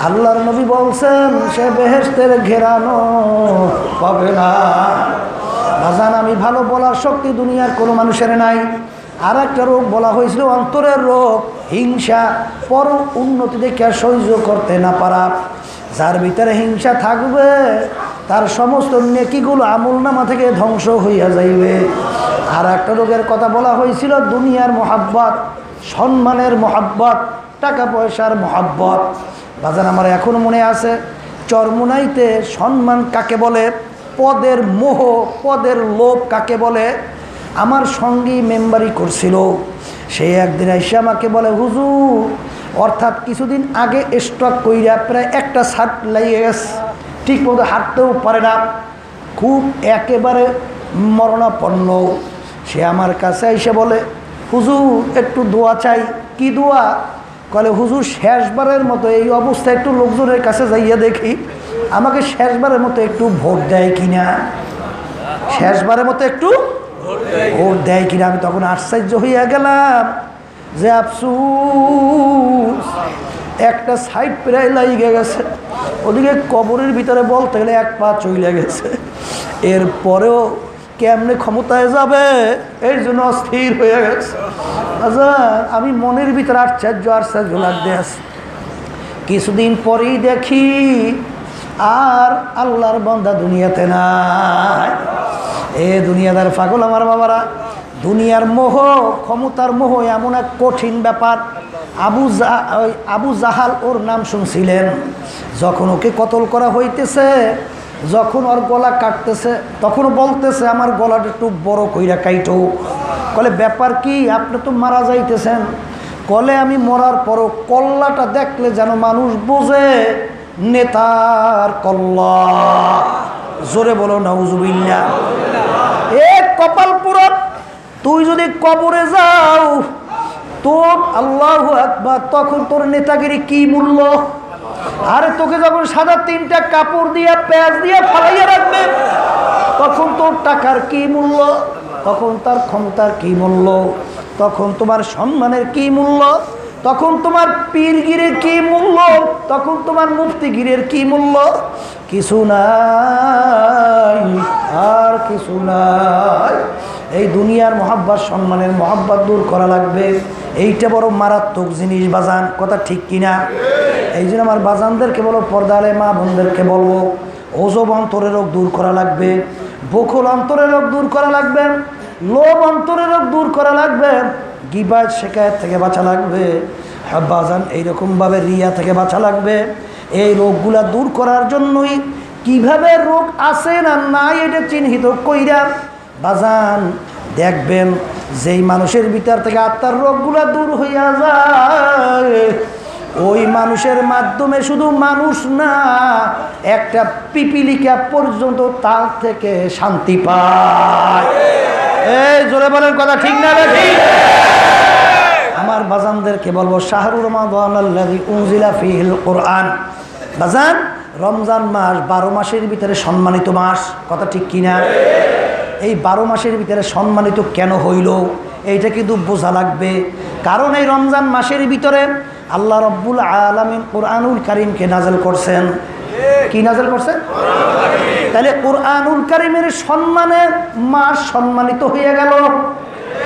আল্লাহর নবী বলছেন সে বেহেশতের ঘেরানো পাবে না। বাজান আমি ভালো বলার শক্তি দুনিয়ার কোনো মানুষের নাই। আর একটা রোগ বলা হয়েছিল অন্তরের রোগ, হিংসা, পর উন্নতি দেখে সহ্য করতে না পারা। যার ভিতরে হিংসা থাকবে তার সমস্ত নেকিগুলো আমলনামা থেকে ধ্বংস হইয়া যাইবে। আর একটা রোগের কথা বলা হয়েছিল দুনিয়ার মোহাব্বত, সম্মানের মোহাব্বত, টাকা পয়সার মহব্বত। বাজান আমার এখনো মনে আছে, চরমোনাইতে সম্মান কাকে বলে, পদের মোহ, পদের লোভ কাকে বলে। আমার সঙ্গী মেম্বারি করছিল, সে একদিন এসে আমাকে বলে, হুজুর, অর্থাৎ কিছুদিন আগে স্ট্রোক কইরা প্রায় একটা ছাদ লাগিয়ে গেছে, ঠিক মতো হাঁটতেও পারে না, খুব একেবারে মরণাপন্ন। সে আমার কাছে এসে বলে, হুজুর একটু দোয়া চাই। কি দোয়া? বলে, হুজুর শেষবারের মতো এই অবস্থায় একটু লোকজনের কাছে যাইয়া দেখি আমাকে শেষবারের মতো একটু ভোট দেয় কিনা, শেষবারের মতো একটু ভোট দেয় কিনা। আমি তখন আশ্চর্য হইয়া গেলাম যে আফসুস, একটা সাইড প্রায় লাগিয়ে গেছে, ওদিকে কবরের ভিতরে বলতে গেলে এক পা চলে গেছে, এরপরেও কেমনে ক্ষমতায় যাবে, এই জন্য অস্থির হয়ে গেছে। আচ্ছা, আমি মনের ভিতরে আশ্চর্য লাগতে আছে। কিছুদিন পরেই দেখি আর আল্লাহর বান্দা দুনিয়াতে নাই। এ দুনিয়াদার পাগল আমার বাবারা, দুনিয়ার মোহ, ক্ষমতার মোহ এমন এক কঠিন ব্যাপার। আবু জাহাল ওর নাম শুনছিলেন। যখন ওকে কতল করা হইতেছে, যখন ওর গলা কাটতেছে, তখন বলতেছে আমার গলাটা একটু বড় কইরা কাইটো। বলে, ব্যাপার কি? আপনি তো মারা যাইতেছেন। কলে, আমি মরার পরও কল্লাটা দেখলে যেন মানুষ বোঝে নেতার কল্লা। জোরে বলো নাউজুবিল্লাহ। এ কপাল পুরন, তুই যদি কবরে যাও তোর আল্লাহু আকবার, তখন তোর নেতাগিরি কি মূল্য? আরে তোকে যখন সাদা তিনটা কাপড় দিয়া পেঁয়াজ দিয়া ফালাইয়া রাখবে, তখন তোর টাকার কি মূল্য? তখন তার ক্ষমতার কি মূল্য? তখন তোমার সম্মানের কি মূল্য? তখন তোমার পীরগিরের কি মূল্য? তখন তোমার মুফতিগিরের কি মূল্য? কিছু নাই, আর কিছু নাই। এই দুনিয়ার মহাব্বত, সম্মানের মহাব্বত দূর করা লাগবে। এইটা বড় মারাত্মক জিনিস বাজান, কথা ঠিক কিনা? এই জন্য আমার বাজানদেরকে বলো, পর্দালে মা বোনদেরকে বলবো, ওজব অন্তরের রোগ দূর করা লাগবে, বকুল অন্তরের রোগ দূর করা লাগবে, লোভ অন্তরের রোগ দূর করা লাগবে, গিবাত শিকায়ত থেকে বাঁচা লাগবে। বাজান এইরকমভাবে রিয়া থেকে বাঁচা লাগবে। এই রোগগুলা দূর করার জন্যই কিভাবে রোগ আছে না নাই এটা চিহ্নিত কইরা বাজান দেখবেন, যেই মানুষের ভিতর থেকে আত্মার রোগগুলা দূর হইয়া যায়, ওই মানুষের মাধ্যমে শুধু মানুষ না, একটা পিপিলিকা পর্যন্ত তার থেকে শান্তি পায়। এই জোরে বলেন, কথা ঠিক না ঠিক? আমার বাজানদেরকে বলবো, শাহরুর রমাদানাল্লাযী উনজিলা ফীহিল কুরআন। বাজান, রমজান মাস 12 মাসের ভিতরে সম্মানিত মাস, কথা ঠিক কিনা? এই 12 মাসের ভিতরে সম্মানিত কেন হইল এইটা কিন্তু বোঝা লাগবে। কারণ এই রমজান মাসের ভিতরে আল্লাহ রব্বুল আলামিন কুরআনুল কারীমকে নাযিল করছেন। কি নাযিল করছেন? তাহলে কুরআনুল কারীমের সম্মানে মাস সম্মানিত হয়ে গেল,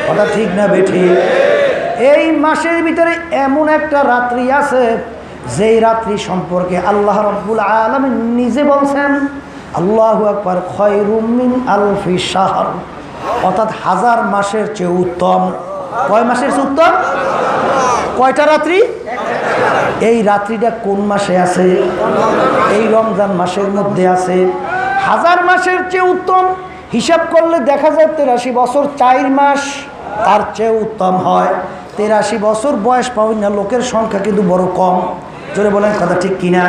কথা ঠিক না বেঠি? এই মাসের ভিতরে এমন একটা রাত্রি আছে, যেই রাত্রি সম্পর্কে আল্লাহ রব্বুল আলামিন নিজে বলছেন, আল্লাহু আকবার, খায়রুম মিন আলফি শাহর, অর্থাৎ 1000 মাসের চেয়ে উত্তম। কয় মাসের চেয়ে উত্তম? কয়টা রাত্রি? এই রাত্রিটা কোন মাসে আছে? এই রমজান মাসের মধ্যে আছে। 1000 মাসের চেয়ে উত্তম হিসাব করলে দেখা যায় 83 বছর 4 মাস তার চেয়ে উত্তম হয়। 83 বছর বয়স পাওয়া না লোকের সংখ্যা কিন্তু বড় কম। জোরে বলেন, কথা ঠিক কিনা?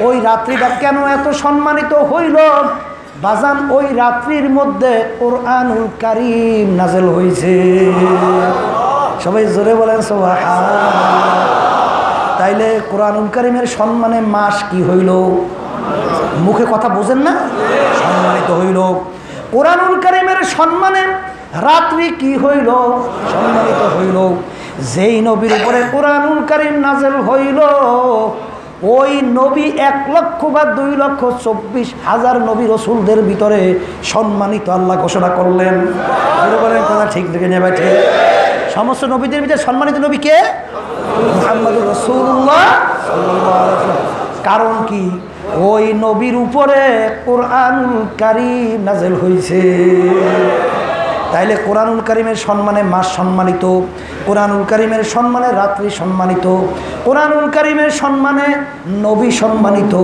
ওই রাত্রিটা কেন এত সম্মানিত হইল বাজান? ওই রাত্রির মধ্যে কুরআনুল কারীম নাযিল হয়েছে। সবাই জোরে বলেন সুবহানাল্লাহ। তাইলে কুরআনুল কারীমের সম্মানে মাস কি হইল? মুখে কথা বোঝেন না? সম্মানিত হইল। কুরআনুল কারীমের সম্মানে রাত্রি কি হইল? সম্মানিত হইল। যেই নবীর উপরে কুরআনুল কারীম নাযিল হইল, ওই নবী 1 লক্ষ বা 2 লক্ষ 24,000 নবী রসুলদের ভিতরে সম্মানিত আল্লাহ ঘোষণা করলেন। বলেন, কথা ঠিক দেখে নেবে? ঠিক। সমস্ত নবীদের ভিতরে সম্মানিত নবী কে? মুহাম্মদুর রাসূলুল্লাহ সাল্লাল্লাহু আলাইহি ওয়াসাল্লাম। কারণ কি? ওই নবীর উপরে কুরআনুল কারীম নাযিল হয়েছে। তাইলে কোরআনুল কারীমের সম্মানে মাস সম্মানিত, কোরআনুল কারীমের সম্মানে রাত্রি সম্মানিত, কোরআনুল কারীমের সম্মানে নবী সম্মানিত।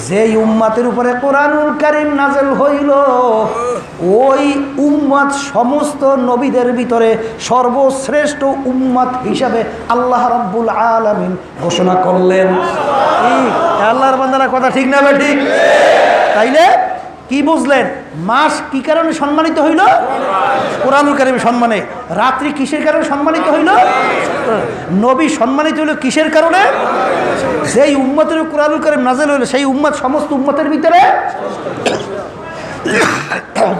যেই উম্মাতের উপরে কোরআনুল কারীম নাযিল হইল ওই উম্মত সমস্ত নবীদের ভিতরে সর্বশ্রেষ্ঠ উম্মত হিসাবে আল্লাহ রাব্বুল আলামিন ঘোষণা করলেন। আল্লাহর বান্দারা কথা ঠিক না ঠিক? তাইলে কি বুঝলেন? মাস কি কারণে সম্মানিত হইল? কোরআনুল কারীমের সম্মানে। রাত্রি কিসের কারণে সম্মানিত হইল? নবী সম্মানিত হইল কিসের কারণে? যেই উম্মতের কোরআনুল কারীম নাযিল হইল সেই উম্মত সমস্ত উম্মতের ভিতরে।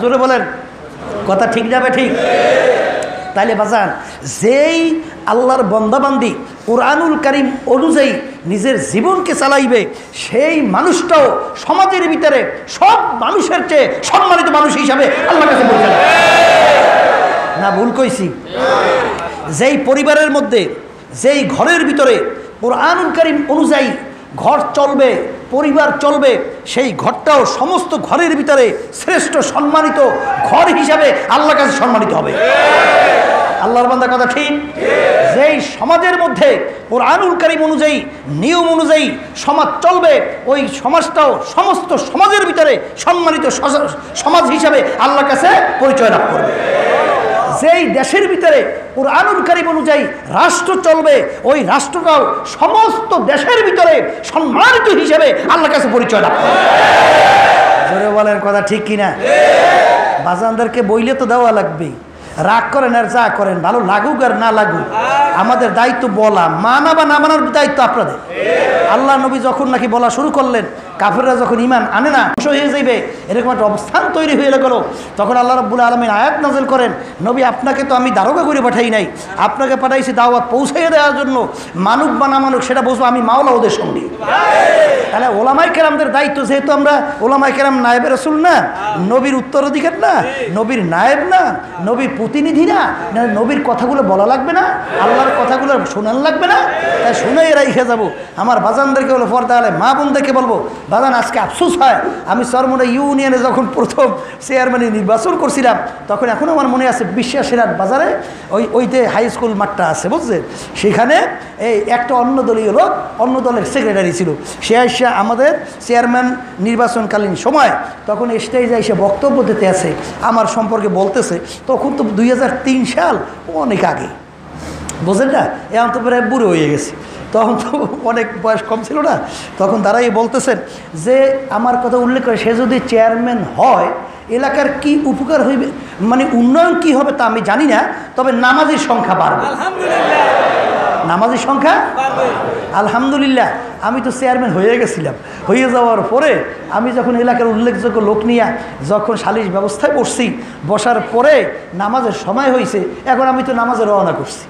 জোরে বলেন, কথা ঠিক যাবে ঠিক? তাইলে বাজান, যেই আল্লাহর বান্দাবান্দি কোরআনুল কারীম অনুযায়ী নিজের জীবনকে চালাইবে সেই মানুষটাও সমাজের ভিতরে সব মানুষের চেয়ে সম্মানিত মানুষ হিসাবে আল্লাহর কাছে বলছেন। না ভুল কইছি? যেই পরিবারের মধ্যে যেই ঘরের ভিতরে কোরআনুল কারীম অনুযায়ী ঘর চলবে, পরিবার চলবে, সেই ঘরটাও সমস্ত ঘরের ভিতরে শ্রেষ্ঠ সম্মানিত ঘর হিসাবে আল্লাহর কাছে সম্মানিত হবে। আল্লাহর বান্দা কথা ঠিক? যেই সমাজের মধ্যে কোরআনুল কারীম অনুযায়ী নিয়ম অনুযায়ী সমাজ চলবে ওই সমাজটাও সমস্ত সমাজের ভিতরে সম্মানিত সমাজ হিসাবে আল্লাহর কাছে পরিচয় লাভ করবে। যেই দেশের ভিতরে কোরআনুল কারীম অনুযায়ী রাষ্ট্র চলবে ওই রাষ্ট্রটাও সমস্ত দেশের ভিতরে সম্মানিত হিসেবে আল্লাহর কাছে পরিচয় লাভ করবে। জোরে বলেন, কথা ঠিক কিনা? বাজানদেরকে বইলে তো দেওয়া লাগবে। রাগ করেন আর যা করেন, ভালো লাগুক আর না লাগুক, আমাদের দায়িত্ব বলা, মানা বা না মানার দায়িত্ব আপনাদের। আল্লাহ নবী যখন নাকি বলা শুরু করলেন, কাফেররা যখন ঈমান আনে না, ধ্বংস হয়ে যাইবে, এরকম একটা অবস্থান তৈরি হয়ে গেল, তখন আল্লাহ রাব্বুল আলামিন আয়াত নাযিল করেন, নবী আপনাকে তো আমি দারোগা করে পাঠাই নাই, আপনাকে পাঠাইছি দাওয়াত পৌঁছাইয়ে দেওয়ার জন্য। মানুক বা না মানুক সেটা বুঝবো আমি মাওলা ওদের সঙ্গে। তাহলে ওলামায়ে কেরামদের দায়িত্ব, যেহেতু আমরা ওলামায়ে কেরাম নায়েবে রাসূল না, নবীর উত্তরাধিকার না, নবীর নায়েব না, নবীর প্রতিনিধি না, নবীর কথাগুলো বলা লাগবে না, আল্লাহর কথাগুলো শোনান লাগবে না? তাই শুনেই রাইখে যাবো। আমার বাজানদেরকে বলো, পর্দা আলে মা বোনদেরকে বলবো, বাজান আজকে আফসোস হয়, আমি চরমোনা ইউনিয়নে যখন প্রথম চেয়ারম্যানের নির্বাচন করছিলাম তখন এখনও আমার মনে আছে বিশ্বাসেরাট বাজারে ওইতে হাই স্কুল মাঠটা আছে বুঝছেন, সেখানে এই একটা অন্য দলীয় লোক, অন্য দলের সেক্রেটারি ছিল, সে এসে আমাদের চেয়ারম্যান নির্বাচনকালীন সময় তখন স্টেজে এসে বক্তব্য দিতে আছে, আমার সম্পর্কে বলতেছে। তখন তো 2003 সাল, অনেক আগে, বোঝেন না? এখন তো প্রায় বুড়ো হয়ে গেছে, তখন তো অনেক বয়স কম ছিল না। তখন তারাই বলতেছেন যে আমার কথা উল্লেখ করে, সে যদি চেয়ারম্যান হয় এলাকার কি উপকার হইবে, মানে উন্নয়ন কি হবে তা আমি জানি না, তবে নামাজের সংখ্যা বাড়বে, নামাজের সংখ্যা আলহামদুলিল্লাহ। আমি তো চেয়ারম্যান হয়ে গেছিলাম, হয়ে যাওয়ার পরে আমি যখন এলাকার উল্লেখযোগ্য লোক নিয়ে যখন সালিশ ব্যবস্থায় বসছি, বসার পরে নামাজের সময় হয়েছে, এখন আমি তো নামাজে রওনা করছি।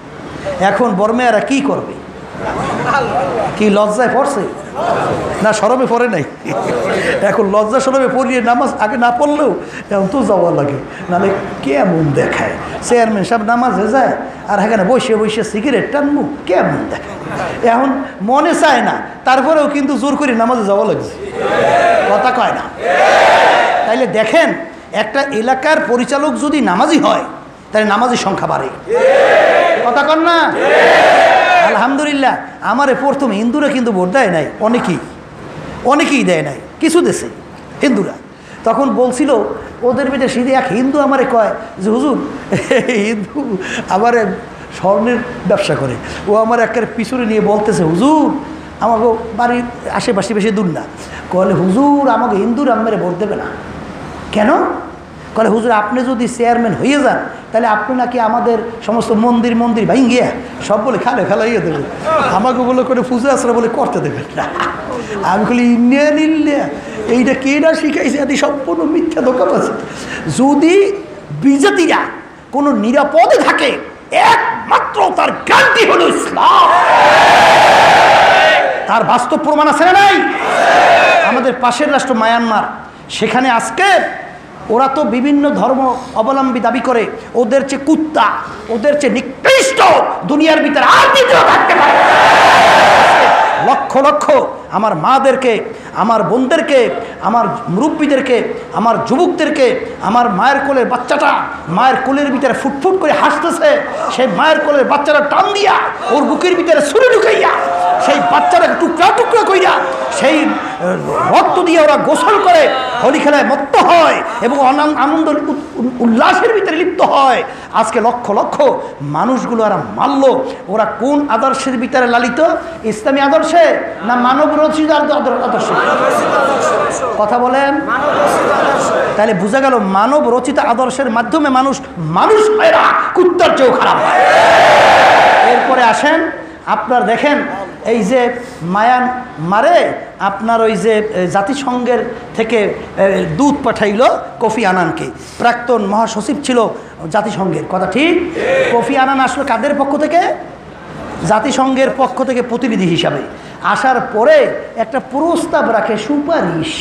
এখন বর্মেয়ারা কি করবে? কি লজ্জায় পড়ছে না শরমে পড়ে নাই? এখন লজ্জা শরমে পড়িয়ে নামাজ আগে না পড়লেও এখন তো যাওয়া লাগে, নাহলে কেমন দেখায়। চেয়ারম্যান সাহেব নামাজে যায় আর এখানে বসে বসে সিগারেট টানবো, কেমন দেখায়। এখন মনে চায় না, তারপরেও কিন্তু জোর করে নামাজে যাওয়া লাগছে, কথা কয় না। তাইলে দেখেন, একটা এলাকার পরিচালক যদি নামাজি হয় তাহলে নামাজির সংখ্যা বাড়ে, কথা কন না? আলহামদুলিল্লাহ। আমারে প্রথম হিন্দুরা কিন্তু ভোট দেয় নাই, অনেকেই দেয় নাই, কিছু দেশে হিন্দুরা। তখন বলছিল ওদের ভিতরে সিধে এক হিন্দু আমারে কয় যে হুজুর, হিন্দু আমারে স্বর্ণের ব্যবসা করে, ও আমার একের পিছনে নিয়ে বলতেছে, হুজুর আমাকে বাড়ির আশেপাশে বেশি দূর না, কলে হুজুর আমাকে হিন্দুরা আমারে ভোট দেবে না কেন? কলে হুজুর আপনি যদি চেয়ারম্যান হয়ে যান তাহলে আপনি নাকি আমাদের সমস্ত মন্দির ভাঙ্গিয়া সব বলে ফেলাইয়া দেবেন, আমাকে বলে করে পূজা আশ্রা বলে করতে দেবেন না। আমি বলি ইন্ডিয়া এইটা কে না শিখাইছে, এটি সম্পূর্ণ মিথ্যা দোকান আছে। যদি বিজাতিরা কোনো নিরাপদে থাকে একমাত্র তার গানটি হলো ইসলাম, তার বাস্তব প্রমাণ আছে না নাই? আমাদের পাশের রাষ্ট্র মায়ানমার, সেখানে আজকে ওরা তো বিভিন্ন ধর্ম অবলম্বী দাবি করে, ওদের চেয়ে কুত্তা, ওদের চেয়ে নিকৃষ্ট দুনিয়ার ভিতরে আর দ্বিতীয় থাকতে পারে। লক্ষ লক্ষ আমার মাদেরকে, আমার বোনদেরকে, আমার মুরব্বীদেরকে, আমার যুবকদেরকে, আমার মায়ের কোলের বাচ্চাটা মায়ের কোলের ভিতরে ফুটফুট করে হাসতেছে, সেই মায়ের কোলের বাচ্চাটা টান দিয়া ওর বুকের ভিতরে ছুরি ঢুকাইয়া সেই বাচ্চাটাকে টুকরা টুকরা কইরা সেই রক্ত দিয়ে ওরা গোসল করে হোলি খেলায় মত্ত হয় এবং আনন্দ উল্লাসের ভিতরে লিপ্ত হয়। আজকে লক্ষ লক্ষ মানুষগুলো ওরা মারল, ওরা কোন আদর্শের ভিতরে লালিত? ইসলামী আদর্শে না মানব রচিত আদর্শ? কথা বলেন। তাহলে বোঝা গেল মানব রচিত আদর্শের মাধ্যমে মানুষ মানুষ হয় না, কুত্তার চেয়েও খারাপ হয়। এরপরে আসেন, আপনার দেখেন এই যে মায়ানমারে আপনার ওই যে জাতিসংঘের থেকে দূত পাঠাইল কোফি আনানকে, প্রাক্তন মহাসচিব ছিল জাতিসংঘের, কথা ঠিক? কোফি আনান আসলো কাদের পক্ষ থেকে? জাতিসংঘের পক্ষ থেকে প্রতিনিধি হিসাবে। আসার পরে একটা প্রস্তাব রাখে, সুপারিশ,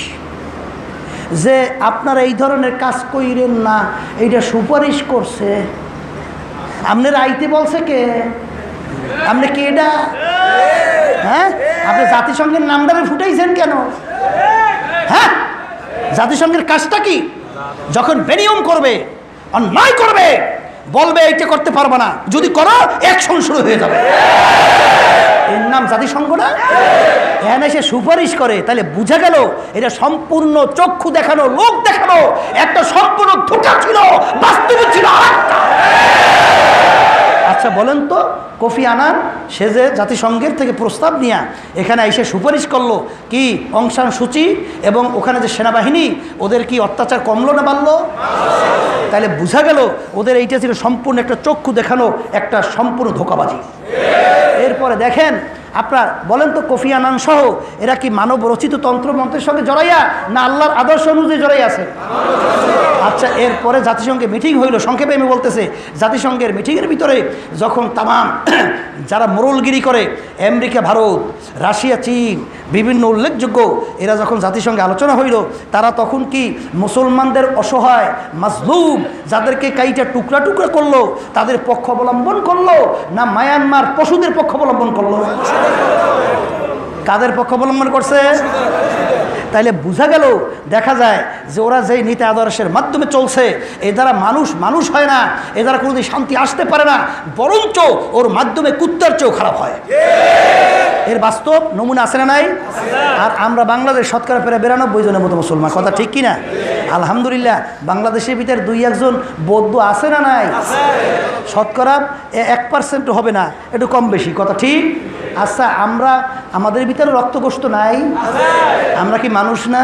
যে আপনারা এই ধরনের কাজ কইরেন না, এইটা সুপারিশ করছে। আপনার আইতে বলছে কে? আপনি কে এটা? হ্যাঁ, আপনি জাতিসংঘের নামটারে ফুটাইছেন কেন? হ্যাঁ, জাতিসংঘের কাজটা কি? যখন বেনিয়ম করবে, অন্যায় করবে, বলবে এইটা করতে পারবে না, যদি করো অ্যাকশন শুরু হয়ে যাবে। এর নাম জাতিসংঘ না? এখানে এসে সুপারিশ করে, তাহলে বুঝা গেল এটা সম্পূর্ণ চক্ষু দেখানো, লোক দেখানো একটা সম্পূর্ণ ধোঁকা ছিল, বাস্তবে ছিল আরেকটা। আচ্ছা বলেন তো, কোফি আনান সে যে জাতিসংঘের থেকে প্রস্তাব নিয়ে এখানে এসে সুপারিশ করলো কি অং সান সুচি এবং ওখানে যে সেনাবাহিনী, ওদের কি অত্যাচার কমলো না বাড়লো? তাহলে বোঝা গেল ওদের এইটা ছিল সম্পূর্ণ একটা চক্ষু দেখানো, একটা সম্পূর্ণ ধোঁকাবাজি। এরপরে দেখেন আপনার বলেন তো, কোফি আনান সহ এরা কি মানব রচিত তন্ত্রমন্ত্রের সঙ্গে জড়াইয়া না আল্লাহর আদর্শ অনুযায়ী জড়াই আছে? আচ্ছা, এরপরে জাতিসংঘে মিটিং হইল, সংক্ষেপে আমি বলতেছে, জাতিসংঘের মিটিংয়ের ভিতরে যখন তামাম যারা মোরলগিরি করে, আমেরিকা, ভারত, রাশিয়া, চীন, বিভিন্ন উল্লেখযোগ্য এরা যখন জাতিসংঘে আলোচনা হইল, তারা তখন কি মুসলমানদের অসহায় মাজলুম যাদেরকে কাইটা টুকরা টুকরা করলো তাদের পক্ষ অবলম্বন করলো না মায়ানমার পশুদের পক্ষ অবলম্বন করলো? কাদের পক্ষ অবলম্বন করছে? তাইলে বোঝা গেল, দেখা যায় যে ওরা যেই নীতি আদর্শের মাধ্যমে চলছে, এ দ্বারা মানুষ মানুষ হয় না, এ দ্বারা কোনোদিন শান্তি আসতে পারে না, বরঞ্চ ওর মাধ্যমে কুত্তার চেয়েও খারাপ হয়। এর বাস্তব নমুনা আছে না নাই? আর আমরা বাংলাদেশ শতকরা প্রায় 92 জনের মতো মুসলমান, কথা ঠিক কিনা? আলহামদুলিল্লাহ, বাংলাদেশের ভিতরে 2-1 বৌদ্ধ আছে না নাই? শতকরা 1% হবে না, একটু কম বেশি, কথা ঠিক? আচ্ছা, আমরা আমাদের ভিতরে রক্তগোষ্ঠ নাই? আমরা কি মানুষ না?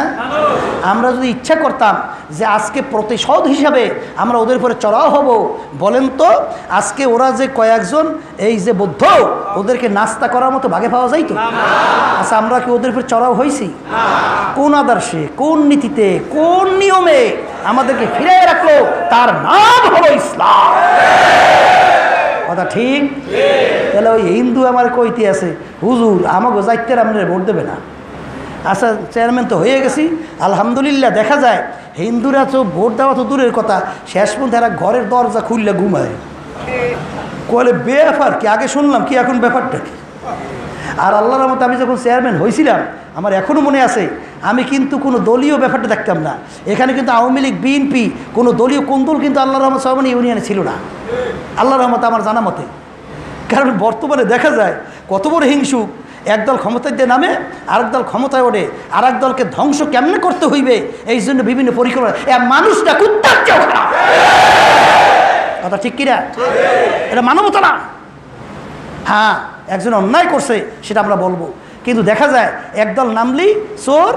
আমরা যদি ইচ্ছা করতাম যে আজকে প্রতিশোধ হিসাবে আমরা ওদের উপরে চড়াও হব, বলেন তো আজকে ওরা যে কয়েকজন এই যে বৌদ্ধ, ওদেরকে নাস্তা করার মতো ভাগে পাওয়া যাইতো? আচ্ছা, আমরা কি ওদের উপরে চড়াও হয়েছি? কোন আদর্শে, কোন নীতিতে, কোন নিয়মে আমাদেরকে ফিরিয়ে রাখলো? তার নাম হলো ইসলাম, কথা ঠিক? তাহলে ওই হিন্দু আমার কইতে আছে, হুজুর আমাকে যাইতে আপনারা ভোট দেবে না। আচ্ছা, চেয়ারম্যান তো হয়ে গেছি আলহামদুলিল্লাহ। দেখা যায় হিন্দুরা তো ভোট দেওয়া তো দূরের কথা, শেষ পর্যন্ত এরা ঘরের দরজা খুললে ঘুমায়। কলে ব্যাপার কি? আগে শুনলাম কি, এখন ব্যাপারটা কি? আর আল্লাহর রহমতে আমি যখন চেয়ারম্যান হয়েছিলাম, আমার এখনও মনে আছে, আমি কিন্তু কোনো দলীয় ব্যাপারটা দেখতাম না। এখানে কিন্তু আওয়ামী লীগ, বিএনপি, কোনো দলীয় কোন্দল কিন্তু আল্লাহর রহমত সহমানি ইউনিয়নে ছিল না, আল্লাহর রহমতে আমার জানা মতে। কারণ বর্তমানে দেখা যায় কত বড় হিংসুক, একদল ক্ষমতায় দিয়ে নামে, আরেক দল ক্ষমতায় ওঠে, আর এক দলকে ধ্বংস কেমনে করতে হইবে এই জন্য বিভিন্ন পরিকল্পনা। মানুষটা কুত্তার চেয়েও খারাপ, কথা ঠিক কিনা? এটা মানবতা না। হ্যাঁ, একজন অন্যায় করছে সেটা আমরা বলবো, কিন্তু দেখা যায় একদল নামলি চোর,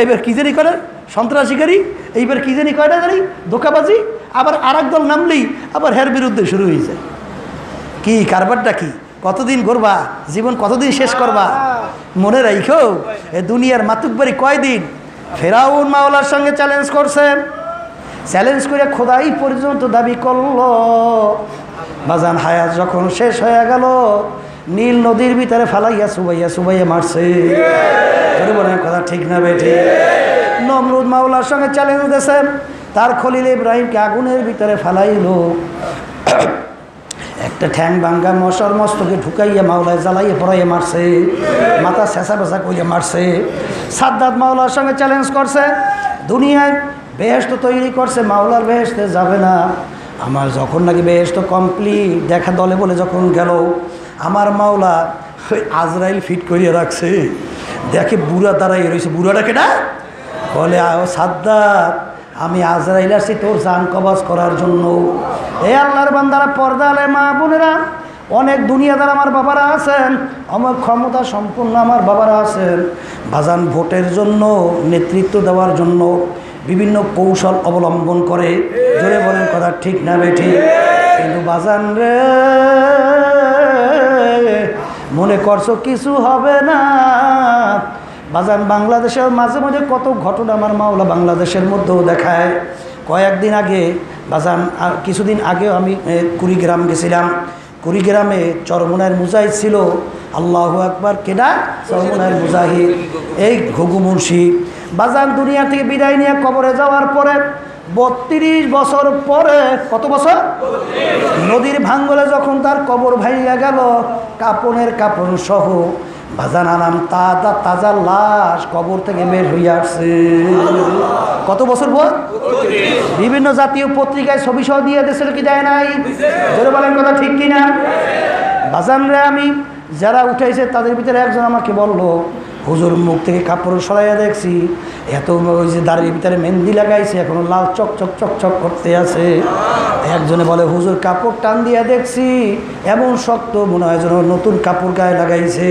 এইবার কী জানি করে সন্ত্রাসীকারী, এইবার কী জানি কয়টা জানি ধোকাবাজি, আবার আর এক দল নামলি আবার হের বিরুদ্ধে শুরু হয়ে যায়। কি কারবারটা কি? কতদিন করবা? জীবন কতদিন শেষ করবা? মনে রাখো, এ দুনিয়ার মাতুকবাড়ি কয়দিন? ফেরাউন মাওলার সঙ্গে চ্যালেঞ্জ করছেন, চ্যালেঞ্জ করে খোদাই পর্যন্ত দাবি করলো। বাজান হায়াত যখন শেষ হয়ে গেল, নীল নদীর ভিতরে ফালাইয়া সুবাইয়া সুবাইয়া মারছে। বলেন কথা ঠিক না বেঠি? নমরুদ মাওলার সঙ্গে চ্যালেঞ্জ দিয়েছেন, তার খলিল ইব্রাহিমকে আগুনের ভিতরে ফালাইল। একটা ঠ্যাং ভাঙ্গা মশার মস্তকে ঢুকাইয়া মাওলায় জ্বালাইয়ে পড়াইয়ে মারছে, মাথা ছেঁচা বেচা করিয়া মারছে। সাদ্দাত মাওলার সঙ্গে চ্যালেঞ্জ করছে, দুনিয়ায় বেহেশত তৈরি করছে, মাওলার বেহেশতে যাবে না। আমার যখন নাকি বেহেশত কমপ্লিট দেখা দলে বলে যখন গেল, আমার মাওলা ওই আজরাইল ফিট করিয়া রাখছে, দেখে বুড়া দাঁড়াইয়ে রয়েছে। বুড়াটাকে না বলে, সাদ্দাত আমি আজরাইল আসছি তোর জান কবজ করার জন্য। এই আল্লাহর বান্দারা, পর্দা আলে মা বোনেরা, অনেক দুনিয়াদার আমার বাবারা আছেন, আমার ক্ষমতা সম্পন্ন আমার বাবারা আছেন, বাজান ভোটের জন্য, নেতৃত্ব দেওয়ার জন্য বিভিন্ন কৌশল অবলম্বন করে। জোরে বলেন কথা ঠিক না বেঠি? কিন্তু বাজান রে, মনে করছো কিছু হবে না। বাজান বাংলাদেশের মাঝে মাঝে কত ঘটনা আমার মাওলা বাংলাদেশের মধ্যেও দেখায়। কয়েকদিন আগে বাজান, কিছুদিন আগেও আমি কুড়িগ্রাম গেছিলাম। কুড়িগ্রামে চরমোনাইয়ের মুজাহিদ ছিল, আল্লাহু আকবার, কেডা? চরমোনাইয়ের মুজাহিদ, এই ঘুঘু মুন্সি। বাজান দুনিয়া থেকে বিদায় নিয়ে কবরে যাওয়ার পরে 32 বছর পরে, কত বছর? নদীর ভাঙ্গলে যখন তার কবর ভাইয়া গেল, কাপনের কাপড় সহ বাজান আনাম তাজা লাশ কবর থেকে বের হইয়া আসছে। কত বছর পর? বিভিন্ন জাতীয় পত্রিকায় ছবি সহ দিয়ে দিয়েছিল কি দেয় নাই? জোরে বলেন কথা ঠিক কিনা? বাজান রে, আমি যারা উঠাইছে তাদের ভিতরে একজন আমাকে বলল, হুজুর মুখ থেকে কাপড় সরাইয়া দেখছি, এত ওই যে দাড়ির ভিতরে মেহেন্দি লাগাইছে, এখনো লাল চকচক চকচক করতে আছে। একজনে বলে, হুজুর কাপড় টান দিয়া দেখছি, এমন শক্ত মনে হয় যেন নতুন কাপড় গায়ে লাগাইছে।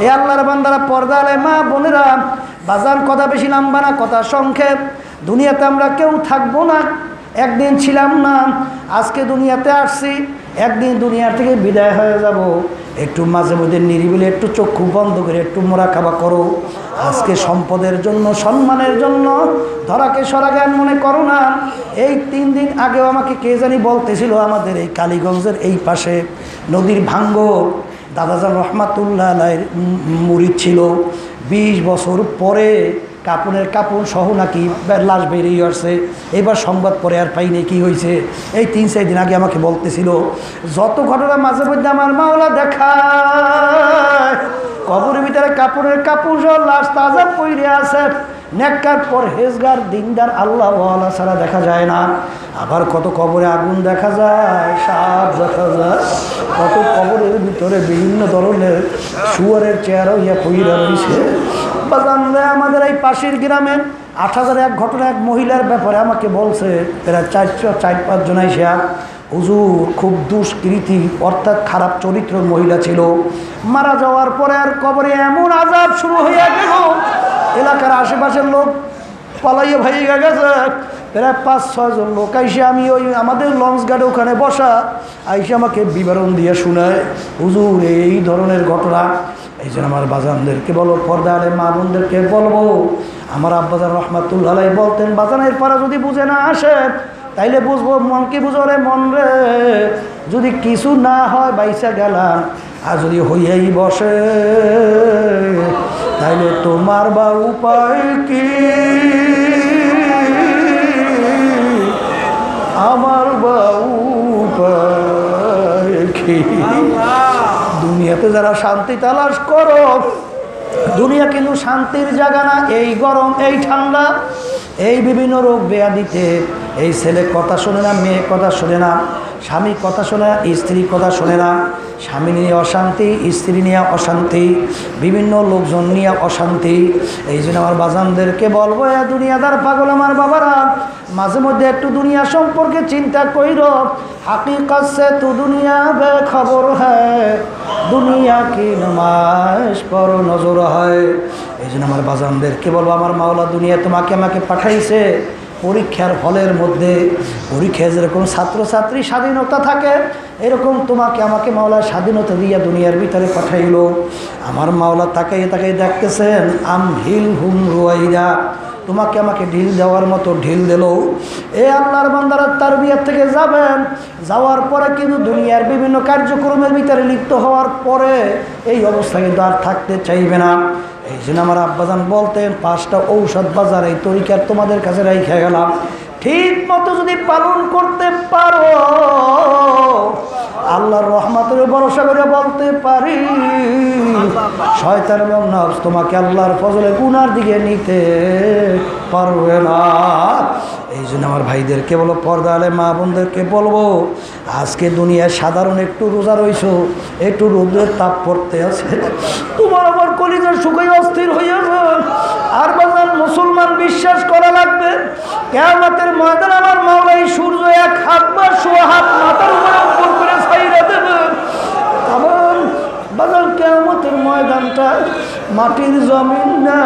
এ আল্লাহর বান্দারা, পর্দা আলে মা বোনেরা, বাজান কথা বেশি লম্বা না, কথা সংক্ষেপ। দুনিয়াতে আমরা কেউ থাকবো না, একদিন ছিলাম না, আজকে দুনিয়াতে আসছি, একদিন দুনিয়ার থেকে বিদায় হয়ে যাব। একটু মাঝে মধ্যে নিরিবিলি একটু চক্ষু বন্ধ করে একটু মোরাকাবা করো। আজকে সম্পদের জন্য, সম্মানের জন্য ধরাকে সরা জ্ঞান মনে করো না। এই 3 দিন আগেও আমাকে কে জানি বলতেছিল, আমাদের এই কালীগঞ্জের এই পাশে নদীর ভাঙ্গর দাদাজান রহমাতুল্লাহ আলাইহির মুরিদ ছিল, 20 বছর পরে কাপড়ের কাপড় সহ নাকি লাশ বেরিয়ে আসছে। এবার সংবাদ পরে আর পাইনি কি হয়েছে। এই 3-4 দিন আগে আমাকে বলতেছিল। যত ঘটনা মাঝে মধ্যে আমার মাওলা দেখায়, কবরের ভিতরে কাপড়ের কাপড় সহ লাশ তাজা পইরে আছে। নেককার পরহেজগার দিনদার আল্লাহ ওয়ালা ছাড়া দেখা যায় না। আবার কত কবরে আগুন দেখা যায়, সাপ দেখা যায়, কত কবরের ভিতরে বিভিন্ন ধরনের শুয়ারের চেহারা ইয়া পইরা রয়েছে। বাজানরা, আমাদের এই পাশের গ্রামে 8000 এক ঘটনা, এক মহিলার ব্যাপারে আমাকে বলছে, প্রায় 4-5 জন আইসা, হুজুর খুব দুষ্কৃতি অর্থাৎ খারাপ চরিত্রের মহিলা ছিল, মারা যাওয়ার পরে আর কবরে এমন আযাব শুরু হইয়া গেল, এলাকার আশেপাশের লোক পালাইয়া ভাইয়া গেছে। প্রায় 5-6 জন লোক আইসে, আমি ওই আমাদের লঞ্চ গার্ডে ওখানে বসা, আইসে আমাকে বিবরণ দিয়ে শোনায়, হুজুর এই ধরনের ঘটনা। এই জন্য আমার বাজানদেরকে বলো, পর্দা আলে মা বোনদেরকে বলবো, আমার আব্বাজান রহমাতুল্লাহ আলাইহি বলতেন, বাজানের পাড়া যদি বুঝে না আসে তাইলে বুঝবো, মনকে বুঝো রে মন রে, যদি কিছু না হয় বাইসা গেলাম, আর যদি হইয়াই বসে তাইলে তোমার বা উপায় কি, আমার বা উপায় কি। দুনিয়াতে যারা শান্তি তালাশ করো, দুনিয়া কিন্তু শান্তির জায়গা না। এই গরম, এই ঠান্ডা, এই বিভিন্ন রোগ ব্যাধিতে এই ছেলে কথা শোনে না, মেয়ে কথা শোনে না, স্বামী কথা শোনে না, স্ত্রী কথা শোনে না, স্বামী নিয়ে অশান্তি, স্ত্রী নিয়ে অশান্তি, বিভিন্ন লোকজন নিয়ে অশান্তি। এই জন্য আমার বাজানদেরকে বলবো, এ দুনিয়াদার পাগল আমার বাবারা, মাঝে মধ্যে একটু দুনিয়া সম্পর্কে চিন্তা কইর। হাকিকত সে তু দুনিয়া বেখবর হয়, দুনিয়া কি নমাজ পর নজর হয়। এই জন্য আমার বাজানদেরকে বলবো, আমার মাওলা দুনিয়া তোমাকে আমাকে পাঠাইছে পরীক্ষার হলের মধ্যে। পরীক্ষায় যেরকম ছাত্রছাত্রী স্বাধীনতা থাকে, এরকম তোমাকে আমাকে মাওলা স্বাধীনতা দিয়া দুনিয়ার ভিতরে পাঠাইল। আমার মাওলা তাকাইয়ে তাকাইয়ে দেখতেছেন, আমহিল হুম রুয়াইদা, তোমাকে আমাকে ঢিল দেওয়ার মতো ঢিল দিল। এ আল্লাহর বান্দারা, তারবিয়াত থেকে যাবেন, যাওয়ার পরে কিন্তু দুনিয়ার বিভিন্ন কার্যক্রমের ভিতরে লিপ্ত হওয়ার পরে এই অবস্থা কিন্তু আর থাকতে চাইবে না। এই জন্য আমার আব্বাজান বলতেন, 5টা ঔষধ বাজার এই তরিকার তোমাদের কাছে রেখে গেলাম, ঠিক মতো যদি পালন করতে পারো, আল্লাহর রহমতের ভরসা করে বলতে পারি শয়তান এবং নফস তোমাকে আল্লাহর ফজলে গুনার দিকে নিতে পারবে না। এই জন্য আমার ভাইদেরকে বলো, পর্দা আলে মা বোনদেরকে বলবো, আজকে দুনিয়ায় সাধারণ একটু রোজা রইছো, একটু রোদের তাপ পড়তে আছে, তোমার আমার কলিজা শুকাই অস্থির হইয়াছে। আর বাজার মুসলমান বিশ্বাস করা লাগবে কিয়ামতের ময়দানে আমার মাওলা এই সূর্য এক হাত বা সোয়া হাত মাথার উপরে উপর করে ছাইরা দেবে। আবার বাজার কিয়ামতের ময়দানটা মাটির জমিন না,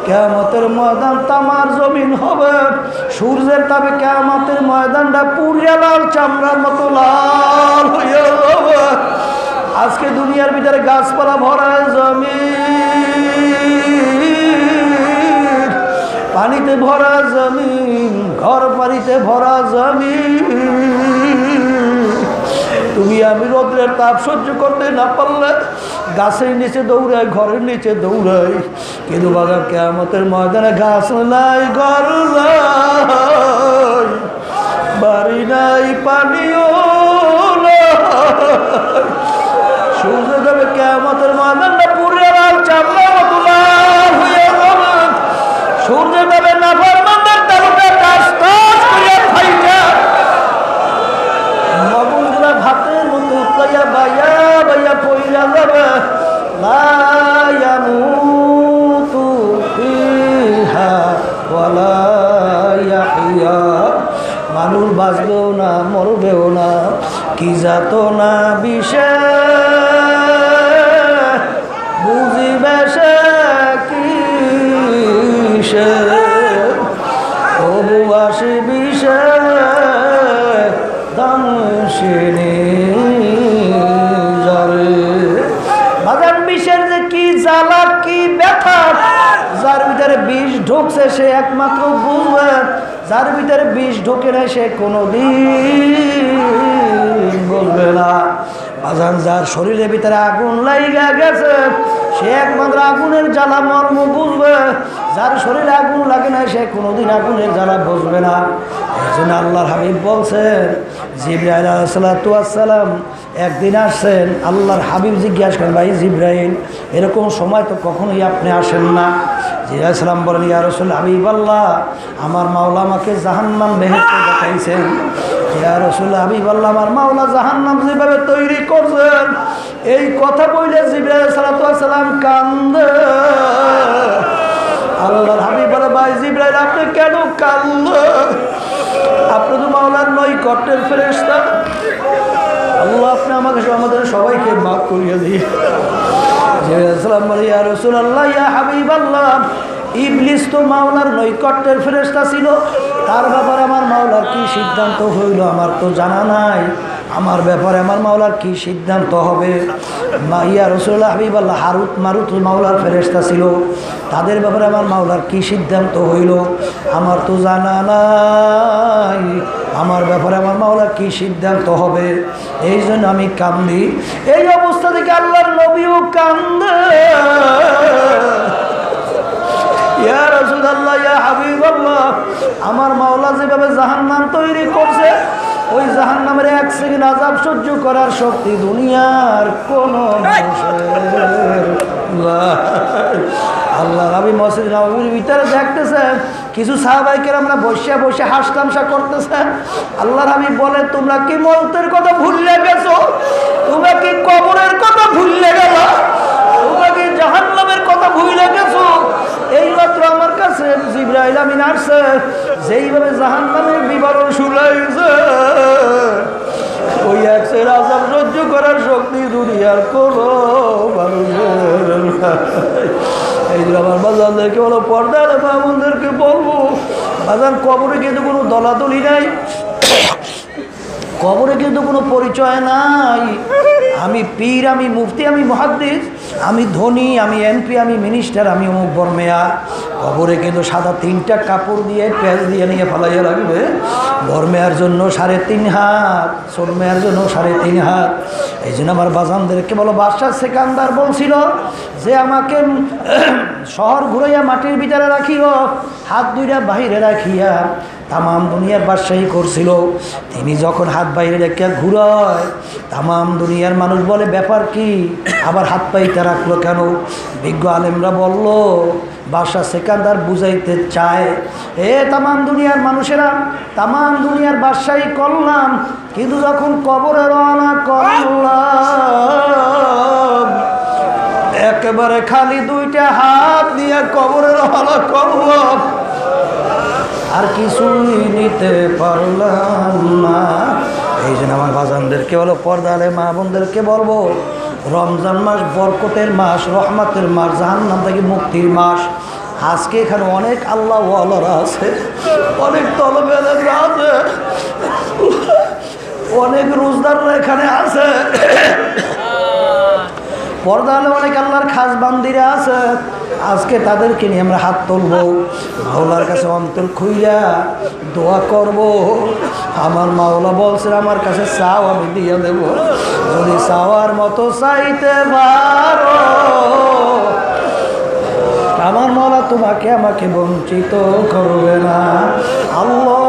কিয়ামতের ময়দান তামার জমিন হবে। সূর্যের তাপে কিয়ামতের ময়দানটা পুড়িয়া লাল চামড়ার মতো লাল হইয়া যাবে। আজকে দুনিয়ার ভিতরে গাছপালা ভরা জমিন, পানিতে ভরা জমিন, ঘর বাড়িতে ভরা জমিন। তুমি আমি রোদ্রের তাপ সহ্য করতে না পারলে গাছের নিচে দৌড়াই, ঘরের নিচে দৌড়াই, কিন্তু বাজার কিয়ামতের ময়দানে গাছ নাই, ঘর নাই, বাড়ি নাই, পানিও নাই। সূর্য দেবে কিয়ামতের ময়দানটা পুড়ে লাল চামড়ার মতো লাল হয়ে যাবে। সূর্য দেবে নাফরমানদের তালুকে টাস টাস করিয়া ফাইটা নবুলগুলা ভাতের মতো উতলাইয়া বাইয়া বাইয়া পইরা যাবে। লা ইয়ামুতু ফিহা ওয়ালা ইয়াহইয়া, মানুষ বাঁচবেও না মরবেও না, কি যাতনা বিষে বুঝিবে সে কিসে, তবু আসি বিষে দামশিনী যারে। বাজার বিষের যে কি জ্বালা কি ব্যথা, যার ভিতরে বিষ ঢুকছে সে একমাত্র বুঝবে, যার ভিতরে বিষ ঢোকে না সে কোনোদিন বলবে না। বাজান যার শরীরের ভিতরে আগুন লাইগা গেছে সে একমাত্র আগুনের জ্বালা মর্ম বুঝবে, যার শরীরে আগুন লাগে না সে কোনোদিন আগুনের জ্বালা বুঝবে না। এই জন্য আল্লাহর হাবিব বলছেন, জিবরাইল আলাইহিস সালাতু ওয়াস সালাম একদিন আসছেন, আল্লাহর হাবিব জিজ্ঞাসা করেন, ভাই জিবরাইল এরকম সময় তো কখনোই আপনি আসেন না। জিবরাইল সালাম বলেন, ইয়া রাসূলুল্লাহ হাবিব আল্লাহ, আমার মাওলা আমাকে জাহান্নাম বেহেশত দেখাইছেন। ইয়া রাসূলুল্লাহ হাবিব আল্লাহ, আমার মাওলা জাহান্নাম যেভাবে তৈরি করছেন, এই কথা বলে জিবরাইল সালাতু ওয়াস সালাম কান্দে। আল্লাহর হাবিব বলে, ভাই জিবরাইল আপনি কেন কান্দেন? আপনি তো মাওলার নৈকট্যের ফেরেশতা, আল্লাহ আপনি আমাকে আমাদের সবাইকে মাফ করিয়ে দিন। ইয়া রাসূলুল্লাহ ইয়া হাবিবাল্লাহ, ইবলিস তো মাওলার নৈকট্যের ফেরেশতা ছিল, তার ব্যাপারে আমার মাওলার কি সিদ্ধান্ত হইল আমার তো জানা নাই, আমার ব্যাপারে আমার মাওলার কি সিদ্ধান্ত হবে। ইয়া রাসূলুল্লাহ হাবিবাল্লাহ, হারুত মারুত মাওলার ফেরেশতা ছিল, তাদের ব্যাপারে আমার মাওলার কি সিদ্ধান্ত হইল আমার তো জানা নাই, আমার ব্যাপারে আমার মাওলার কি সিদ্ধান্ত হবে। এই জন্য আমি কান্দি। এই অবস্থা থেকে আল্লাহর নবীও কান্দে। ইয়া রাসূলুল্লাহ ইয়া হাবিবাল্লাহ, আমার মাওলা যেভাবে জাহান্নাম তৈরি করছে, ওই জাহান্নামের এক সেকেন্ড আযাব সহ্য করার শক্তি দুনিয়ার কোনো মানুষের। আল্লাহ নবী মসজিদ নববীর ভিতরে দেখতেছেন কিছু সাহাবায়ে কেরামরা বসে বসে হাসতামশা করতেছেন। আল্লাহ নবী বলে, তোমরা কি মৌতের কথা ভুলে গেছো? তোমরা কি কবরের কথা ভুলে গেছো? তোমরা কি জাহান্নামের কথা ভুলে গেছো? এইমাত্র আমার কাছে জিবরাইল আমিন আসছে, যেইভাবে জাহান্নামের বিবরণ শুনাইছে, ওই একসের আযাব সহ্য করার শক্তি দুনিয়ার কোনো মানুষের নাই। এই যে আমার বাজারদেরকে বলো, পর্দার মামুনদেরকে বলবো, বাজার কবরে কিন্তু কোনো দলাদলি নাই, কবরে কিন্তু কোনো পরিচয় নাই। আমি পীর, আমি মুফতি, আমি মুহাদ্দিস, আমি ধনী, আমি এমপি, আমি মিনিস্টার, আমি অমুক বর্মেয়া। কবরে কিন্তু সাদা 3টা কাপড় দিয়ে পেঁয়াজ দিয়ে নিয়ে ফেলাইয়া লাগবে। বর্মেয়ার জন্য 3.5 হাত, সোরমেয়ার জন্য 3.5 হাত। এই জন্য আমার বাজানদেরকে বলো, বাদশাহ সেকান্দার বলছিল যে আমাকে শহর ঘুরাইয়া মাটির ভিতরে রাখিও, হাত দুইটা বাহিরে রাখিয়া তামাম দুনিয়ার বাদশাহী করছিল। তিনি যখন হাত বাইরে রেখে ঘুরায় তামাম দুনিয়ার মানুষ বলে ব্যাপার কি, আবার হাত পাইতে রাখলো কেন? বিজ্ঞ আলেমরা বলল বাদশাহ সেকান্দার বুঝাইতে চায়, তামাম দুনিয়ার মানুষেরা তামাম দুনিয়ার বাদশাহী করলাম, কিন্তু যখন কবরে রওনা করলাম একেবারে খালি দুইটা হাত দিয়ে কবরে রওনা করলাম, আর কিছুই নিতে পারলাম না। এই জন্য আমার বাজানদেরকে বলো, পর্দারে মা বোনদেরকে বলবো, রমজান মাস বরকতের মাস, রহমতের মাস, জাহান্নাম থেকে মুক্তির মাস। আজকে এখানে অনেক আল্লাহ ওয়ালারা আছে, অনেক তলবেরা আছে, অনেক রোজদাররা এখানে আছে, পর্দালে অনেক আল্লাহর খাস বান্দিরা আছে। আজকে তাদেরকে নিয়ে আমরা হাত তুলবো, মাওলার কাছে অন্তর খুইলা দোয়া করব। আমার মাওলা বলছে আমার কাছে চাও আমি দিয়ে দেব, যদি চাওয়ার মতো চাইতে পারো আমার মাওলা তোমাকে আমাকে বঞ্চিত করবে না। আল্লাহ